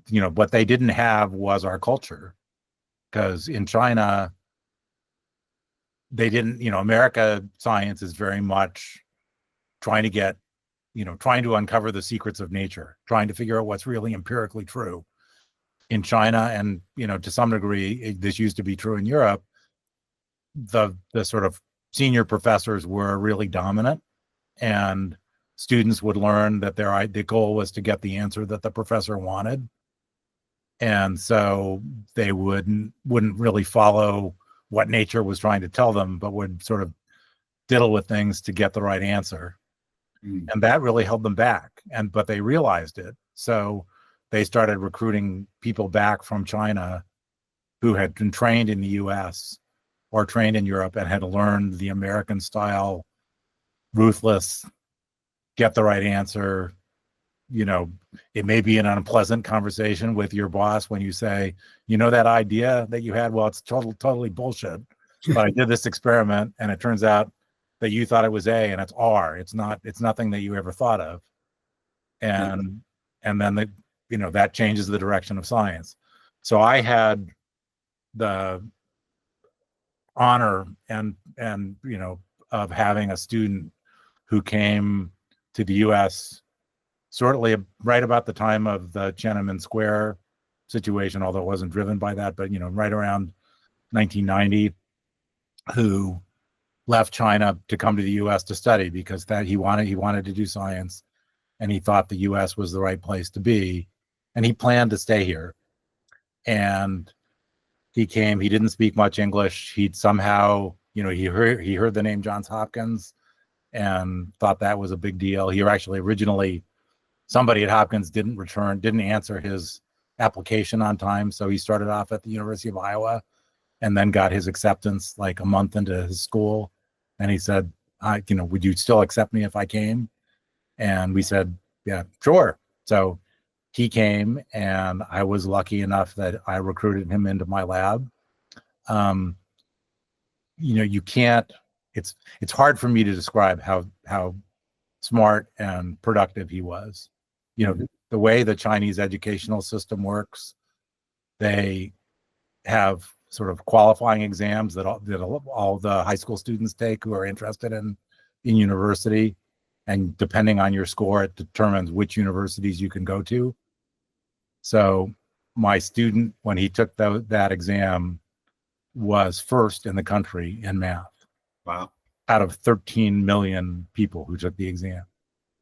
What they didn't have was our culture, because in China, they didn't, America science is very much trying to uncover the secrets of nature, trying to figure out what's really empirically true. In China, and to some degree, this used to be true in Europe, the sort of senior professors were really dominant, and students would learn that the goal was to get the answer that the professor wanted, and so they wouldn't really follow what nature was trying to tell them, but would sort of diddle with things to get the right answer. And that really held them back. But they realized it. So they started recruiting people back from China who had been trained in the US or trained in Europe and had learned the American style, ruthless, get the right answer. It may be an unpleasant conversation with your boss when you say, that idea that you had, well, it's totally bullshit. But I did this experiment and it turns out that you thought it was A and it's R. It's nothing that you ever thought of. And then that changes the direction of science. So I had the honor and of having a student who came to the US shortly right about the time of the Tiananmen Square situation, although it wasn't driven by that, but right around 1990, who left China to come to the US to study because he wanted to do science. and he thought the US was the right place to be, and he planned to stay here. And he came, he didn't speak much English. He'd somehow, he heard the name Johns Hopkins and thought that was a big deal. He actually originally, somebody at Hopkins didn't answer his application on time. So he started off at the University of Iowa and then got his acceptance like a month into his school. And he said, would you still accept me if I came? And we said, yeah, sure. So he came, and I was lucky enough that I recruited him into my lab. You can't, it's hard for me to describe how smart and productive he was. The way the Chinese educational system works, they have sort of qualifying exams that all the high school students take who are interested in university. And depending on your score, it determines which universities you can go to. So my student, when he took that exam, was first in the country in math. Wow. Out of 13 million people who took the exam.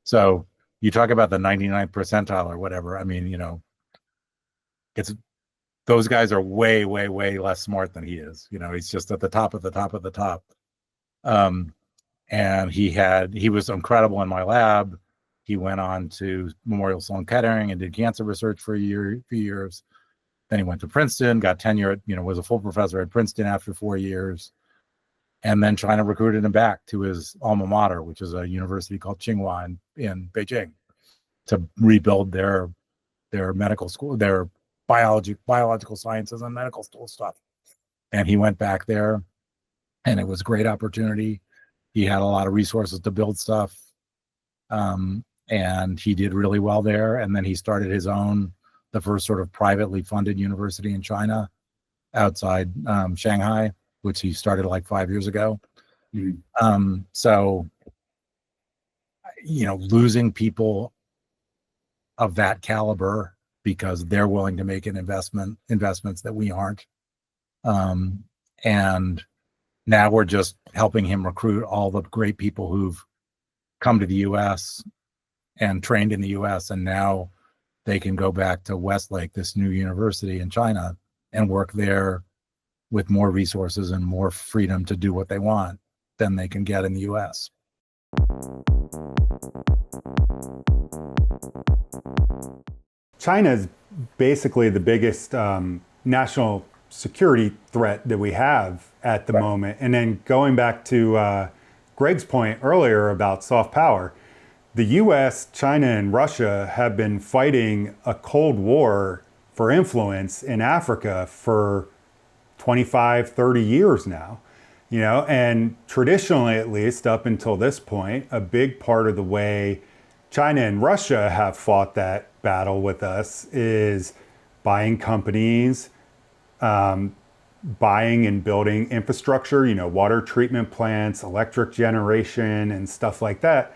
So you talk about the 99th percentile or whatever. I mean, it's those guys are way, way, way less smart than he is. He's just at the top of the top of the top. And he was incredible in my lab. He went on to Memorial Sloan Kettering and did cancer research for few years. Then he went to Princeton, got tenure was a full professor at Princeton after 4 years. And then China recruited him back to his alma mater, which is a university called Tsinghua in Beijing, to rebuild their medical school, their biological sciences and medical school stuff. And he went back there, and it was a great opportunity. He had a lot of resources to build stuff. And he did really well there. And then he started the first sort of privately funded university in China outside Shanghai, which he started like 5 years ago. Mm-hmm. So, losing people of that caliber because they're willing to make investments that we aren't. And now we're just helping him recruit all the great people who've come to the US and trained in the US, and now they can go back to Westlake, this new university in China, and work there with more resources and more freedom to do what they want than they can get in the US. China is basically the biggest national security threat that we have at the moment. And then going back to Gregg's point earlier about soft power, the US, China, and Russia have been fighting a Cold War for influence in Africa for 25, 30 years now. And traditionally, at least up until this point, a big part of the way China and Russia have fought that battle with us is buying companies, buying and building infrastructure, water treatment plants, electric generation, and stuff like that.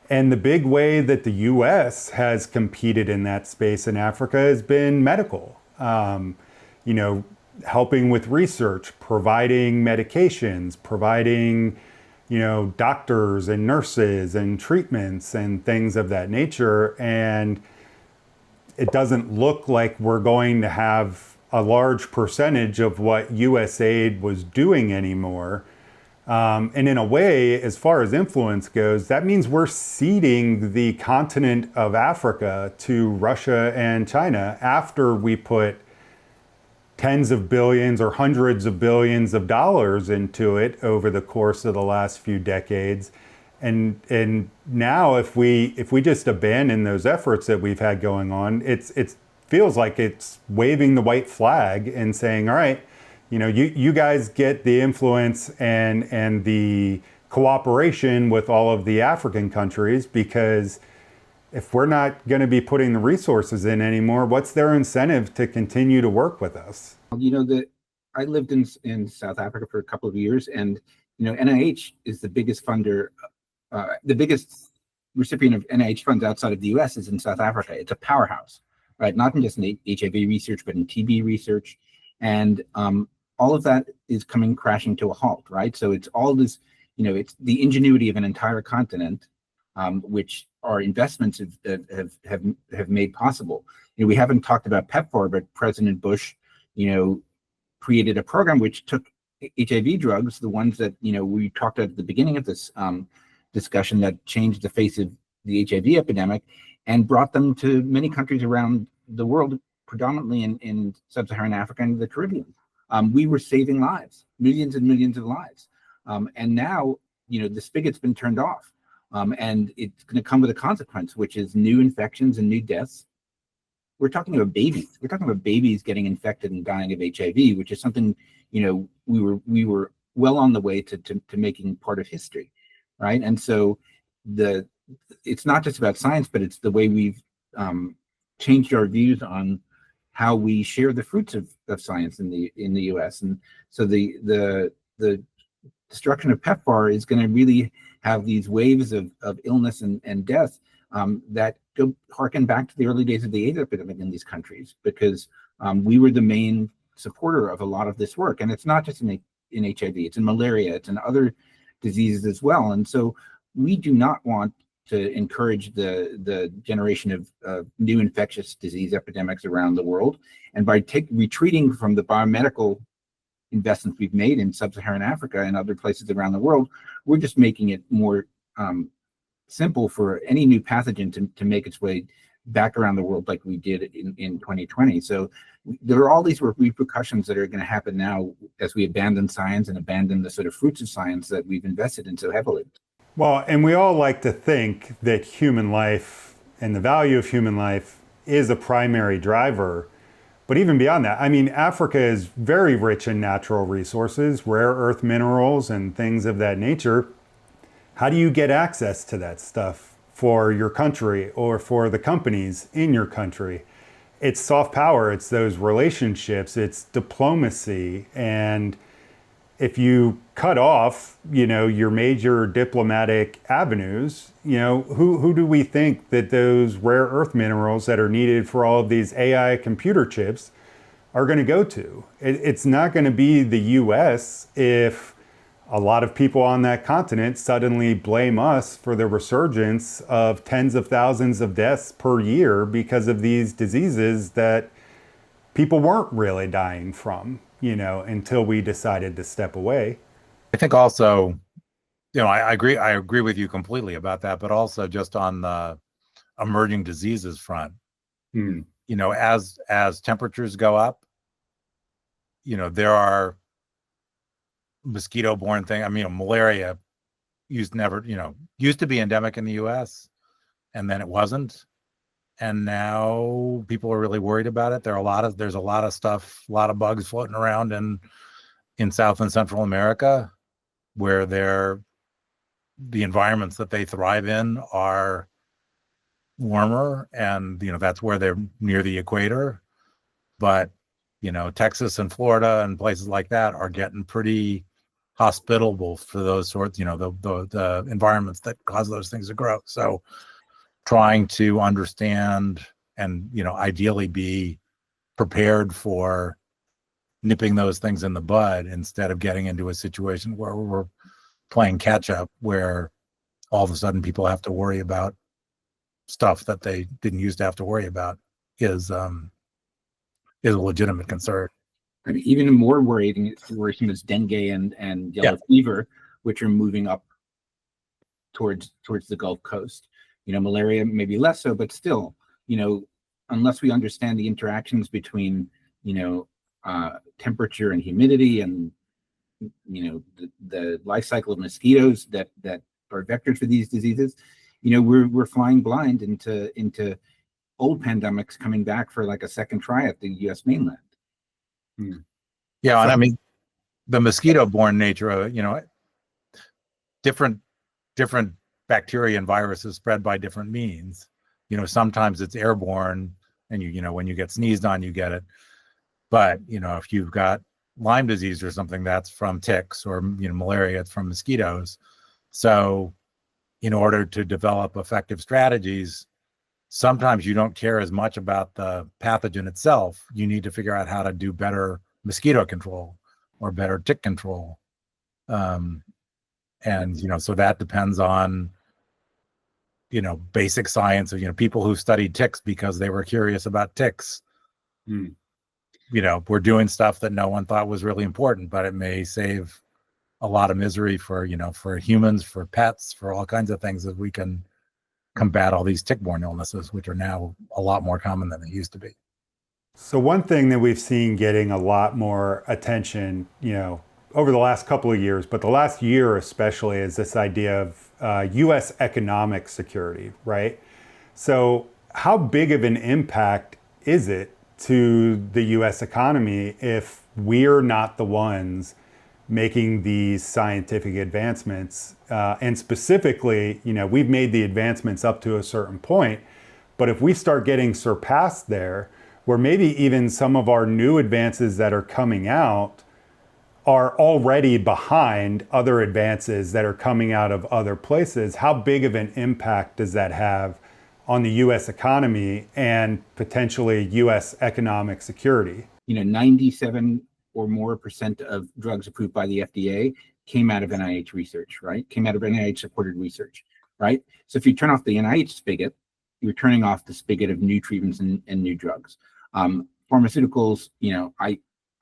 And the big way that the US has competed in that space in Africa has been medical, helping with research, providing medications, providing, doctors and nurses and treatments and things of that nature. And it doesn't look like we're going to have a large percentage of what US aid was doing anymore. And in a way, as far as influence goes, that means we're ceding the continent of Africa to Russia and China after we put tens of billions or hundreds of billions of dollars into it over the course of the last few decades. And now if we just abandon those efforts that we've had going on, it feels like it's waving the white flag and saying, all right, you guys get the influence and the cooperation with all of the African countries, because if we're not going to be putting the resources in anymore, what's their incentive to continue to work with us? I lived in South Africa for a couple of years, and NIH is the biggest funder, the biggest recipient of NIH funds outside of the US is in South Africa. It's a powerhouse, right? Not just in HIV research, but in TB research. And all of that is coming crashing to a halt, right? So it's all this, it's the ingenuity of an entire continent, which our investments have made possible. We haven't talked about PEPFAR, but President Bush, created a program which took HIV drugs, the ones that we talked at the beginning of this discussion that changed the face of the HIV epidemic, and brought them to many countries around the world, predominantly in sub-Saharan Africa and the Caribbean. We were saving lives, millions and millions of lives, and now the spigot's been turned off. And it's going to come with a consequence, which is new infections and new deaths. We're talking about babies. We're talking about babies getting infected and dying of HIV, which is something we were well on the way to making part of history, right? And so it's not just about science, but it's the way we've changed our views on how we share the fruits of science in the U.S. And so the destruction of PEPFAR is going to really have these waves of illness and death that go harken back to the early days of the AIDS epidemic in these countries, because we were the main supporter of a lot of this work. And it's not just in HIV, it's in malaria, it's in other diseases as well. And so we do not want to encourage the generation of new infectious disease epidemics around the world. And by retreating from the biomedical investments we've made in sub-Saharan Africa and other places around the world, we're just making it more simple for any new pathogen to make its way back around the world like we did in 2020. So there are all these repercussions that are going to happen now as we abandon science and abandon the sort of fruits of science that we've invested in so heavily. Well, and we all like to think that human life and the value of human life is a primary driver. But even beyond that, I mean, Africa is very rich in natural resources, rare earth minerals and things of that nature. How do you get access to that stuff for your country or for the companies in your country? It's soft power, it's those relationships, it's diplomacy. And if you cut off, your major diplomatic avenues, who do we think that those rare earth minerals that are needed for all of these AI computer chips are going to go to? It's not going to be the US if a lot of people on that continent suddenly blame us for the resurgence of tens of thousands of deaths per year because of these diseases that people weren't really dying from, until we decided to step away. I think also, I agree with you completely about that, but also just on the emerging diseases front, as temperatures go up, there are mosquito-borne things. I mean, malaria used to be endemic in the US, and then it wasn't. And now people are really worried about it. There's a lot of stuff, a lot of bugs floating around in South and Central America, where the environments that they thrive in are warmer, and that's where they're near the equator. But Texas and Florida and places like that are getting pretty hospitable for those sorts, the environments that cause those things to grow. So trying to understand and ideally be prepared for nipping those things in the bud instead of getting into a situation where we're playing catch up, where all of a sudden people have to worry about stuff that they didn't used to have to worry about is a legitimate concern. I mean, even more worrisome is dengue and yellow fever, which are moving up towards the Gulf Coast. Malaria maybe less so, but still, unless we understand the interactions between, temperature and humidity and, the life cycle of mosquitoes that are vectors for these diseases, we're flying blind into old pandemics coming back for like a second try at the U.S. mainland. Yeah, and I mean, the mosquito-borne nature of different bacteria and viruses spread by different means. Sometimes it's airborne, and when you get sneezed on, you get it. But if you've got Lyme disease or something, that's from ticks, or malaria, it's from mosquitoes. So, in order to develop effective strategies, sometimes you don't care as much about the pathogen itself. You need to figure out how to do better mosquito control or better tick control. And so that depends on basic science of, people who studied ticks because they were curious about ticks. Mm. We're doing stuff that no one thought was really important, but it may save a lot of misery for, for humans, for pets, for all kinds of things, that we can combat all these tick-borne illnesses, which are now a lot more common than they used to be. So one thing that we've seen getting a lot more attention, over the last couple of years, but the last year especially, is this idea of U.S. economic security, right? So how big of an impact is it to the U.S. economy if we're not the ones making these scientific advancements? And specifically, we've made the advancements up to a certain point, but if we start getting surpassed there, where maybe even some of our new advances that are coming out are already behind other advances that are coming out of other places, how big of an impact does that have on the U.S. economy and potentially U.S. economic security? 97 or more % of drugs approved by the FDA came out of NIH research, right? Came out of NIH supported research, right? So if you turn off the NIH spigot, you're turning off the spigot of new treatments and new drugs. Pharmaceuticals,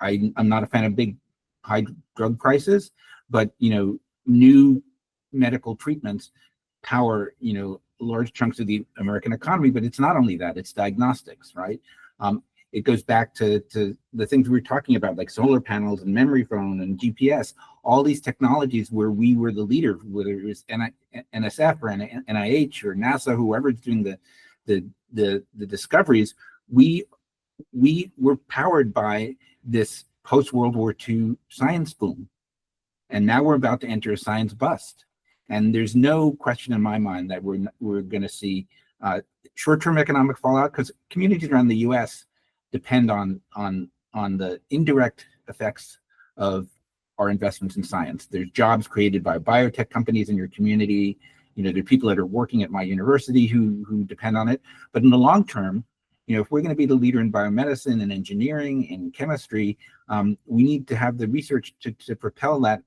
I'm not a fan of big high drug prices, but new medical treatments power large chunks of the American economy. But it's not only that; it's diagnostics, right? It goes back to the things we were talking about, like solar panels and memory foam and GPS. All these technologies where we were the leader, whether it was NSF or NIH or NASA, whoever's doing the discoveries, we were powered by this post-World War II science boom. And now we're about to enter a science bust. And there's no question in my mind that we're going to see short-term economic fallout, because communities around the U.S. depend on the indirect effects of our investments in science. There's jobs created by biotech companies in your community. There are people that are working at my university who depend on it. But in the long term, if we're going to be the leader in biomedicine and engineering and chemistry, we need to have the research to propel that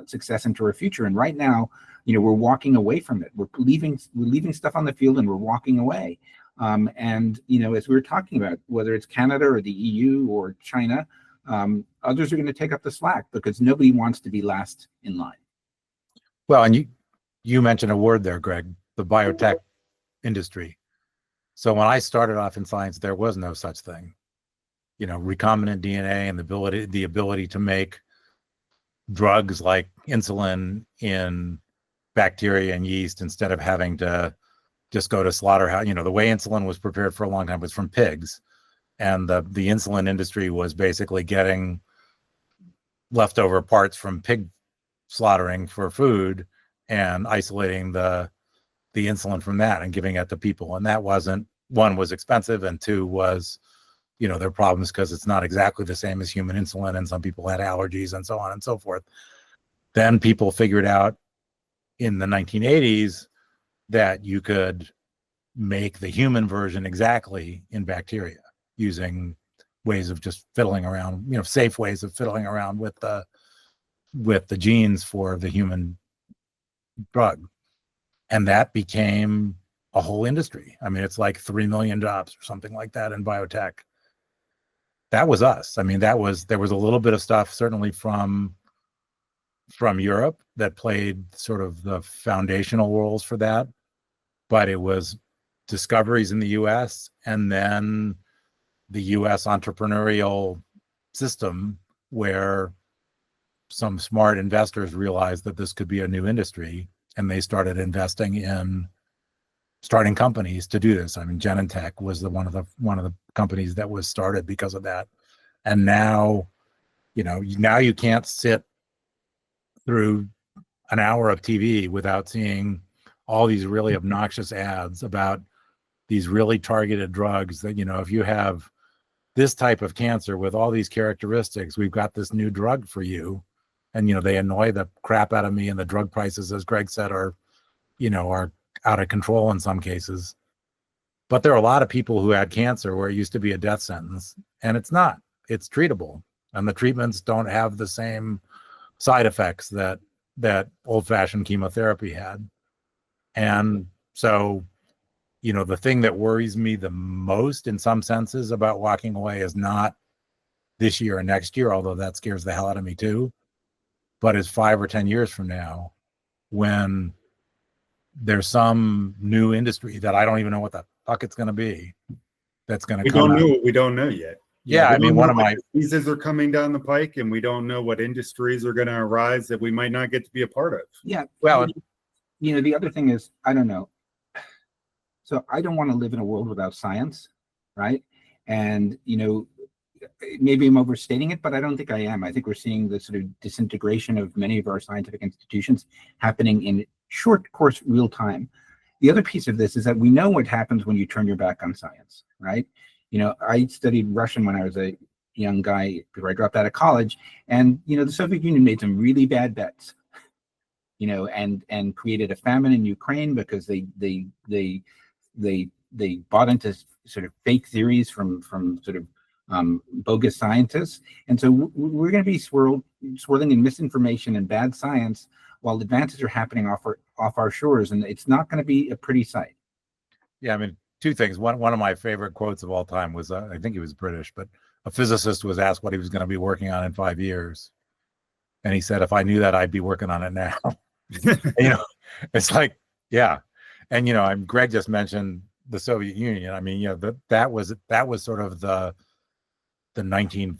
success into our future. And right now, we're walking away from it. We're leaving stuff on the field and we're walking away. And as we were talking about, whether it's Canada or the EU or China, others are going to take up the slack because nobody wants to be last in line. Well, and you mentioned a word there, Greg, the biotech industry. So when I started off in science, there was no such thing. Recombinant DNA and the ability to make drugs like insulin in bacteria and yeast instead of having to just go to slaughterhouse. The way insulin was prepared for a long time was from pigs, and the insulin industry was basically getting leftover parts from pig slaughtering for food and isolating the insulin from that and giving it to people. And that wasn't, one, was expensive, and two was, there are problems because it's not exactly the same as human insulin, and some people had allergies and so on and so forth. Then people figured out in the 1980s that you could make the human version exactly in bacteria using ways of just fiddling around, safe ways of fiddling around with the genes for the human drug. And that became a whole industry. I mean, it's like 3 million jobs or something like that in biotech. That was us. I mean, there was a little bit of stuff certainly from Europe that played sort of the foundational roles for that, but it was discoveries in the US and then the US entrepreneurial system where some smart investors realized that this could be a new industry, and they started investing in starting companies to do this. I mean, Genentech was one of the companies that was started because of that. And now, now you can't sit through an hour of TV without seeing all these really obnoxious ads about these really targeted drugs that, if you have this type of cancer with all these characteristics, we've got this new drug for you. And, they annoy the crap out of me, and the drug prices, as Greg said, are out of control in some cases. But there are a lot of people who had cancer where it used to be a death sentence, and it's not. It's treatable, and the treatments don't have the same side effects that old-fashioned chemotherapy had. And So, the thing that worries me the most in some senses about walking away is not this year or next year, although that scares the hell out of me too, but is 5 or 10 years from now when there's some new industry that I don't even know what the fuck it's going to be that's going to come out. We don't know yet. Yeah, I mean, one of my diseases are coming down the pike, and we don't know what industries are going to arise that we might not get to be a part of. Yeah. Well, the other thing is, I don't know. So I don't want to live in a world without science, right? And, maybe I'm overstating it, but I don't think I am. I think we're seeing the sort of disintegration of many of our scientific institutions happening in short course real time. The other piece of this is that we know what happens when you turn your back on science, right? I studied Russian when I was a young guy before I dropped out of college, and the Soviet Union made some really bad bets, and created a famine in Ukraine because they bought into sort of fake theories from sort of bogus scientists, and so we're going to be swirling in misinformation and bad science while advances are happening off our shores, and it's not going to be a pretty sight. Yeah, I mean, two things. One of my favorite quotes of all time was, I think he was British, but a physicist was asked what he was going to be working on in 5 years. And he said, if I knew that, I'd be working on it now. It's like, yeah. And, Greg just mentioned the Soviet Union. I mean, that was sort of the 1930s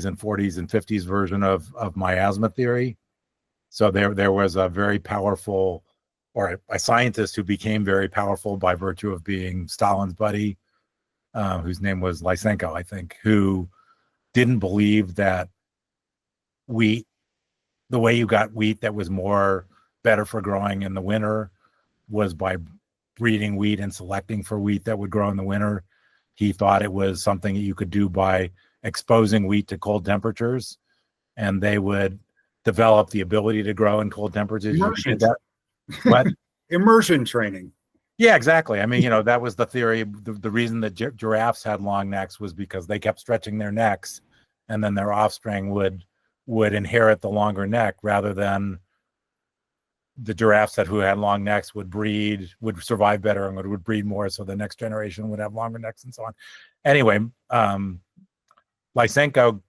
and 40s and 50s version of miasma theory. So there was a very powerful, or a scientist who became very powerful by virtue of being Stalin's buddy, whose name was Lysenko, I think, who didn't believe that wheat, the way you got wheat that was better for growing in the winter was by breeding wheat and selecting for wheat that would grow in the winter. He thought it was something that you could do by exposing wheat to cold temperatures, and they would develop the ability to grow in cold temperatures. What? Immersion training. Yeah, exactly. I mean, that was the theory. The reason that giraffes had long necks was because they kept stretching their necks, and then their offspring would inherit the longer neck, rather than the giraffes who had long necks would survive better and would breed more, so the next generation would have longer necks and so on. Anyway, Lysenko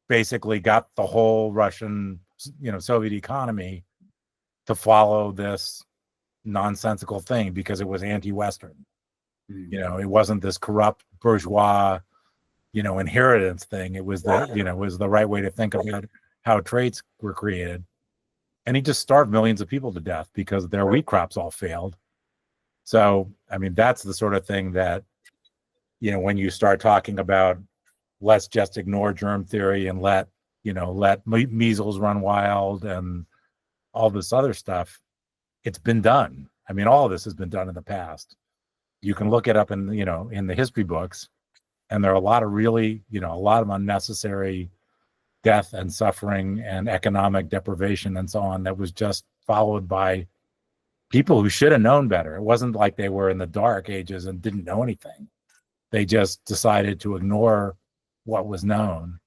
basically got the whole Russian, Soviet economy to follow this nonsensical thing because it was anti-Western. It wasn't this corrupt bourgeois, inheritance thing. It was the right way to think about how traits were created. And he just starved millions of people to death because their wheat crops all failed. So, I mean, that's the sort of thing that, when you start talking about, let's just ignore germ theory and let measles run wild and all this other stuff, it's been done. I mean, all of this has been done in the past. You can look it up in the history books, and there are a lot of really, a lot of unnecessary death and suffering and economic deprivation and so on that was just followed by people who should have known better. It wasn't like they were in the dark ages and didn't know anything. They just decided to ignore what was known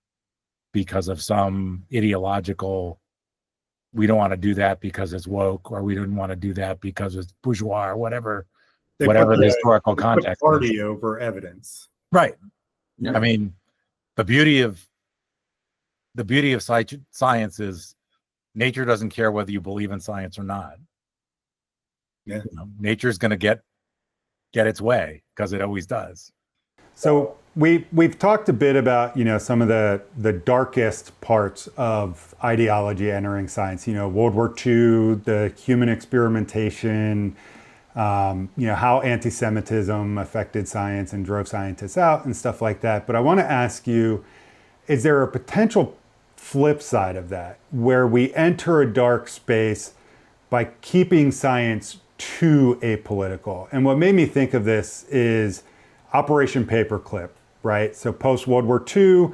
because of some ideological, we don't want to do that because it's woke, or we didn't want to do that because it's bourgeois, or whatever the historical context. Party over evidence. Right. Yeah. I mean, the beauty of science is nature doesn't care whether you believe in science or not. Yeah. Nature's going to get its way because it always does. So we've talked a bit about, some of the darkest parts of ideology entering science, World War II, the human experimentation, how anti-Semitism affected science and drove scientists out and stuff like that. But I want to ask you, is there a potential flip side of that where we enter a dark space by keeping science too apolitical? And what made me think of this is Operation Paperclip, right? So post World War II,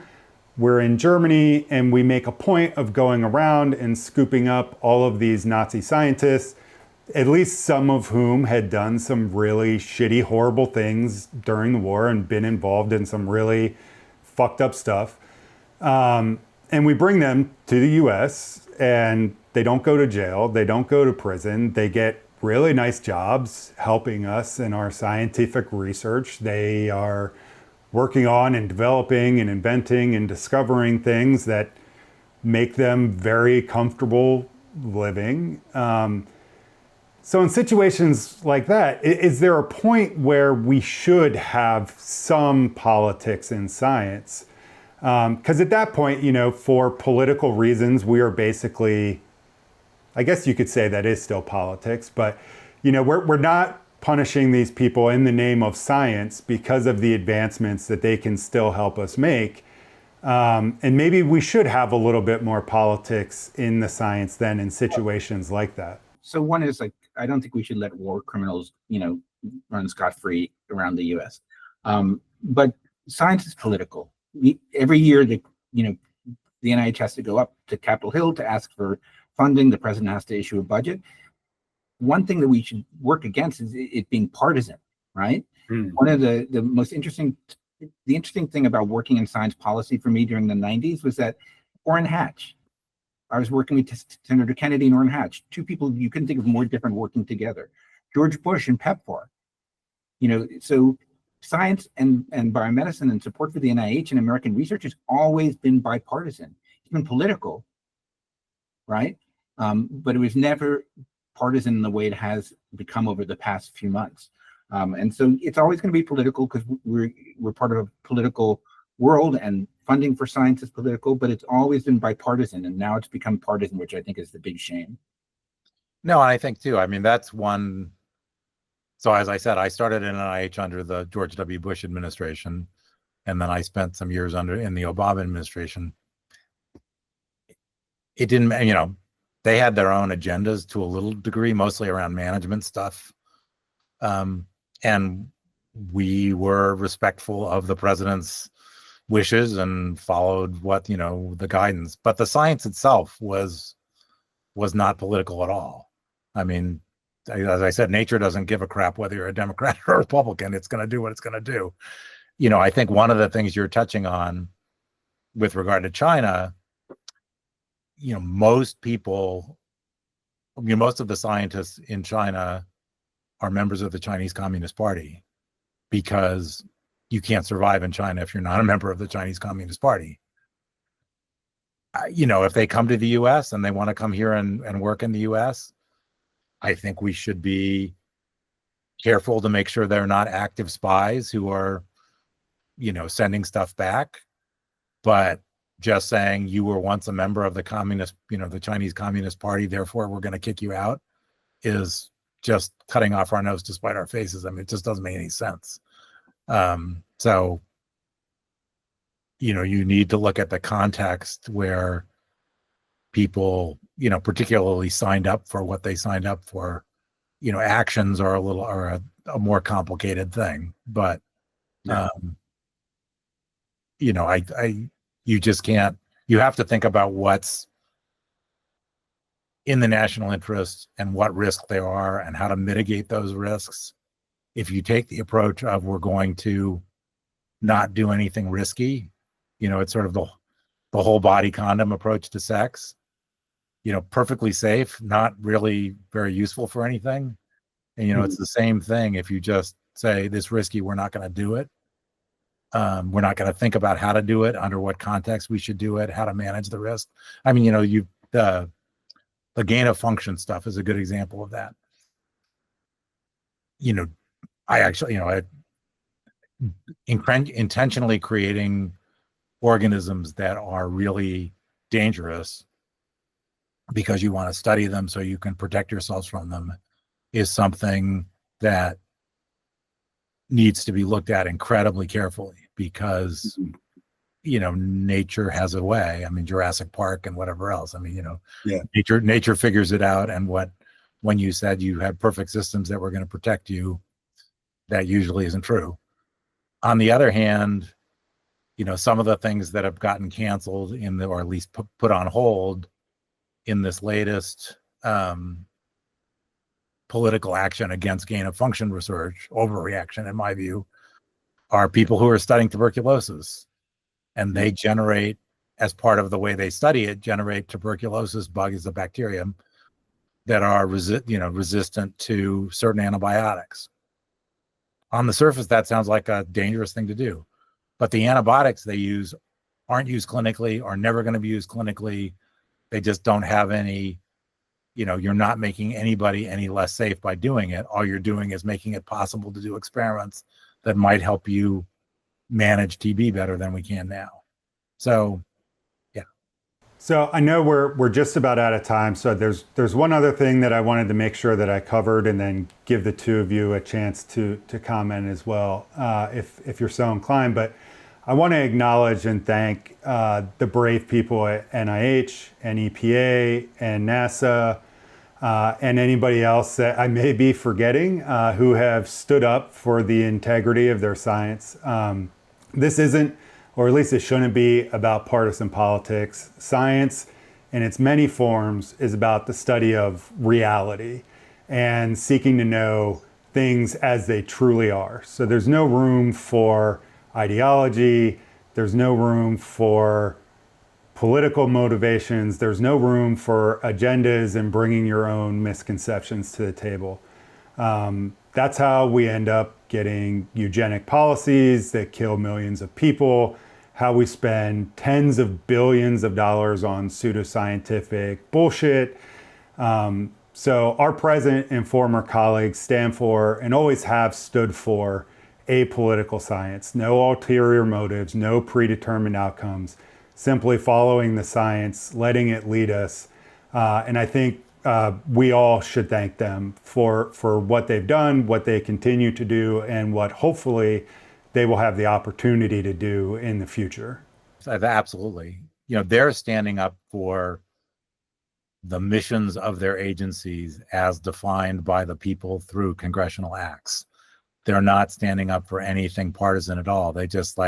we're in Germany and we make a point of going around and scooping up all of these Nazi scientists, at least some of whom had done some really shitty, horrible things during the war and been involved in some really fucked up stuff. And we bring them to the US, and they don't go to jail, they don't go to prison, they get really nice jobs helping us in our scientific research. They are working on and developing and inventing and discovering things that make them very comfortable living. So in situations like that, is there a point where we should have some politics in science? Because at that point, for political reasons, we are basically, I guess you could say that is still politics, but we're not punishing these people in the name of science because of the advancements that they can still help us make. And maybe we should have a little bit more politics in the science then in situations like that. So one is like, I don't think we should let war criminals, run scot-free around the U.S. But science is political. Every year, the NIH has to go up to Capitol Hill to ask for funding. The president has to issue a budget. One thing that we should work against is it being partisan, right? One of the interesting thing about working in science policy for me during the 90s was that Orrin Hatch, I was working with Senator Kennedy and Orrin Hatch, two people you couldn't think of more different working together. George Bush and PEPFAR. So science and biomedicine and support for the NIH and American research has always been bipartisan. It's been political, right? But it was never partisan in the way it has become over the past few months. And so it's always going to be political because we're part of a political world, and funding for science is political, but it's always been bipartisan, and now it's become partisan, which I think is the big shame. No, I think too. I mean, that's one. So as I said, I started in NIH under the George W. Bush administration, and then I spent some years in the Obama administration. It didn't, they had their own agendas to a little degree, mostly around management stuff. And we were respectful of the president's wishes and followed what, the guidance. But the science itself was not political at all. I mean, as I said, nature doesn't give a crap whether you're a Democrat or a Republican. It's going to do what it's going to do. I think one of the things you're touching on with regard to China, most of the scientists in China are members of the Chinese Communist Party, because you can't survive in China if you're not a member of the Chinese Communist Party. If they come to the US and they want to come here and work in the US, I think we should be careful to make sure they're not active spies who are, sending stuff back. But just saying you were once a member of the communist, the Chinese Communist Party, therefore we're going to kick you out, is just cutting off our nose to spite our faces. I mean, it just doesn't make any sense. So, you need to look at the context where people, particularly signed up for what they signed up for. Actions are a more complicated thing, but, you just can't, you have to think about what's in the national interest and what risks there are and how to mitigate those risks. If you take the approach of we're going to not do anything risky, it's sort of the whole body condom approach to sex, perfectly safe, not really very useful for anything. And, it's the same thing. If you just say this risky, we're not going to do it. We're not going to think about how to do it, under what context we should do it, how to manage the risk. I mean, the gain of function stuff is a good example of that. I actually, intentionally creating organisms that are really dangerous because you want to study them so you can protect yourselves from them is something that needs to be looked at incredibly carefully, because nature has a way. I mean, Jurassic Park and whatever else. I mean, nature figures it out. And when you said you had perfect systems that were going to protect you, that usually isn't true. On the other hand, some of the things that have gotten canceled or at least put on hold in this latest political action against gain of function research, overreaction in my view, are people who are studying tuberculosis. And they generate, as part of the way they study it, generate tuberculosis bug as a bacterium that are resistant to certain antibiotics. On the surface, that sounds like a dangerous thing to do, but the antibiotics they use aren't used clinically, are never going to be used clinically. They just don't have any, you're not making anybody any less safe by doing it. All you're doing is making it possible to do experiments that might help you manage TB better than we can now. So, yeah. So I know we're just about out of time. So there's one other thing that I wanted to make sure that I covered, and then give the two of you a chance to comment as well, if you're so inclined. But I want to acknowledge and thank the brave people at NIH and EPA and NASA and anybody else that I may be forgetting who have stood up for the integrity of their science. This isn't, or at least it shouldn't be, about partisan politics. Science, in its many forms, is about the study of reality and seeking to know things as they truly are. So there's no room for ideology, there's no room for political motivations, there's no room for agendas and bringing your own misconceptions to the table. That's how we end up getting eugenic policies that kill millions of people, how we spend tens of billions of dollars on pseudoscientific bullshit. So our present and former colleagues stand for, and always have stood for, apolitical science, no ulterior motives, no predetermined outcomes, simply following the science, letting it lead us. And I think we all should thank them for what they've done, what they continue to do, and what hopefully they will have the opportunity to do in the future. Absolutely. They're standing up for the missions of their agencies as defined by the people through congressional acts. They're not standing up for anything partisan at all. They just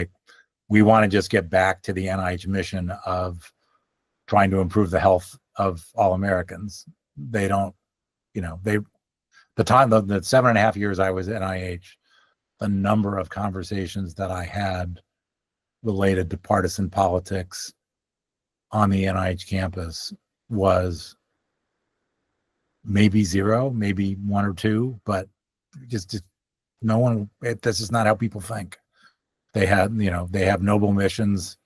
we want to just get back to the NIH mission of trying to improve the health of all Americans. They don't, the 7.5 years I was at NIH, the number of conversations that I had related to partisan politics on the NIH campus was maybe zero, maybe one or two, but just no one. This is not how people think. They have noble missions.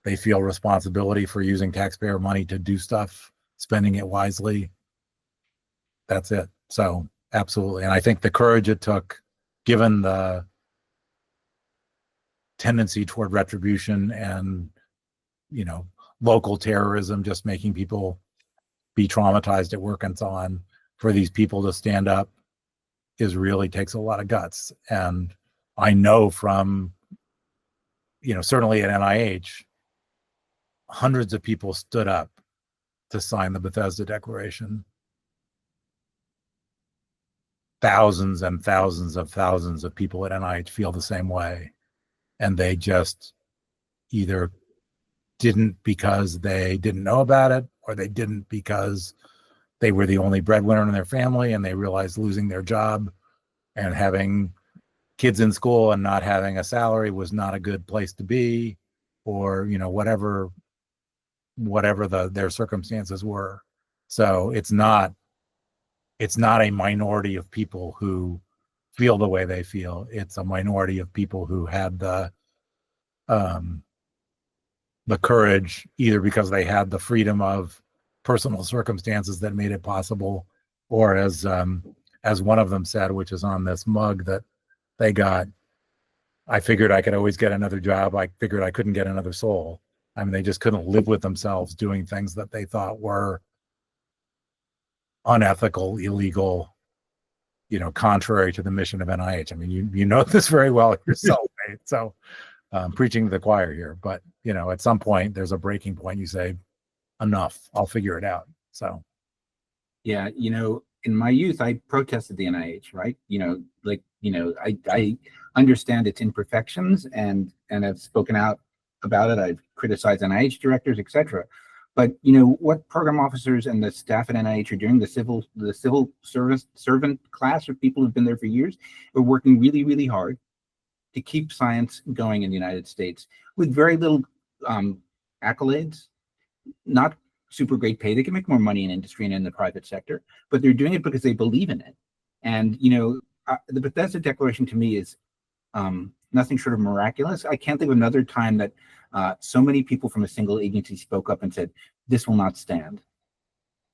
They feel responsibility for using taxpayer money to do stuff, spending it wisely. That's it. So absolutely. And I think the courage it took, given the tendency toward retribution and, local terrorism, just making people be traumatized at work and so on, for these people to stand up really takes a lot of guts. And I know from, certainly at NIH, hundreds of people stood up to sign the Bethesda Declaration. Thousands and thousands of people at NIH feel the same way. And they just either didn't because they didn't know about it, or they didn't because they were the only breadwinner in their family and they realized losing their job and having kids in school and not having a salary was not a good place to be, or, whatever their circumstances were. So it's not a minority of people who feel the way they feel. It's a minority of people who had the courage, either because they had the freedom of personal circumstances that made it possible, or as one of them said, which is on this mug that they got, I figured I could always get another job. I figured I couldn't get another soul. I mean, they just couldn't live with themselves doing things that they thought were unethical, illegal, contrary to the mission of NIH. I mean, you know this very well yourself, right? So preaching to the choir here, but at some point there's a breaking point. You say, enough, I'll figure it out. So Yeah, in my youth, I protested the NIH, right? I understand its imperfections and have spoken out about it. I've criticized NIH directors, etc. But what program officers and the staff at NIH are doing, the civil service servant class, or people who've been there for years, are working really, really hard to keep science going in the United States with very little accolades, not super great pay. They can make more money in industry and in the private sector, but they're doing it because they believe in it. And, the Bethesda Declaration to me is nothing short of miraculous. I can't think of another time that so many people from a single agency spoke up and said, this will not stand,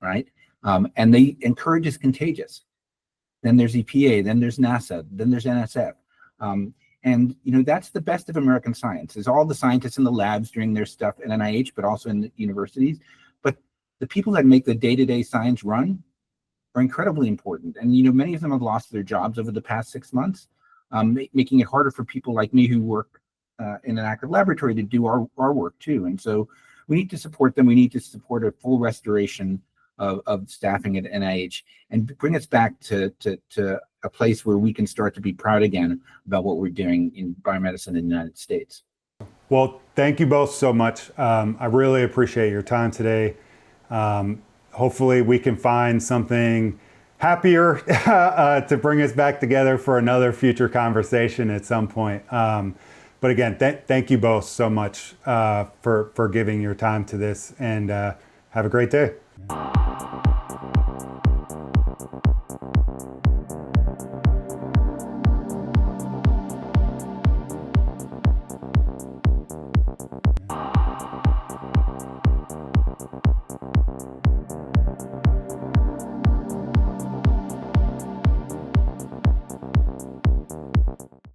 right? And courage is contagious. Then there's EPA, then there's NASA, then there's NSF. And that's the best of American science, is all the scientists in the labs doing their stuff at NIH, but also in the universities. But the people that make the day-to-day science run are incredibly important. And many of them have lost their jobs over the past 6 months, making it harder for people like me who work in an active laboratory to do our work too. And so we need to support them. We need to support a full restoration of staffing at NIH and bring us back to a place where we can start to be proud again about what we're doing in biomedicine in the United States. Well, thank you both so much. I really appreciate your time today. Hopefully we can find something happier to bring us back together for another future conversation at some point. But again, thank you both so much for giving your time to this, and have a great day.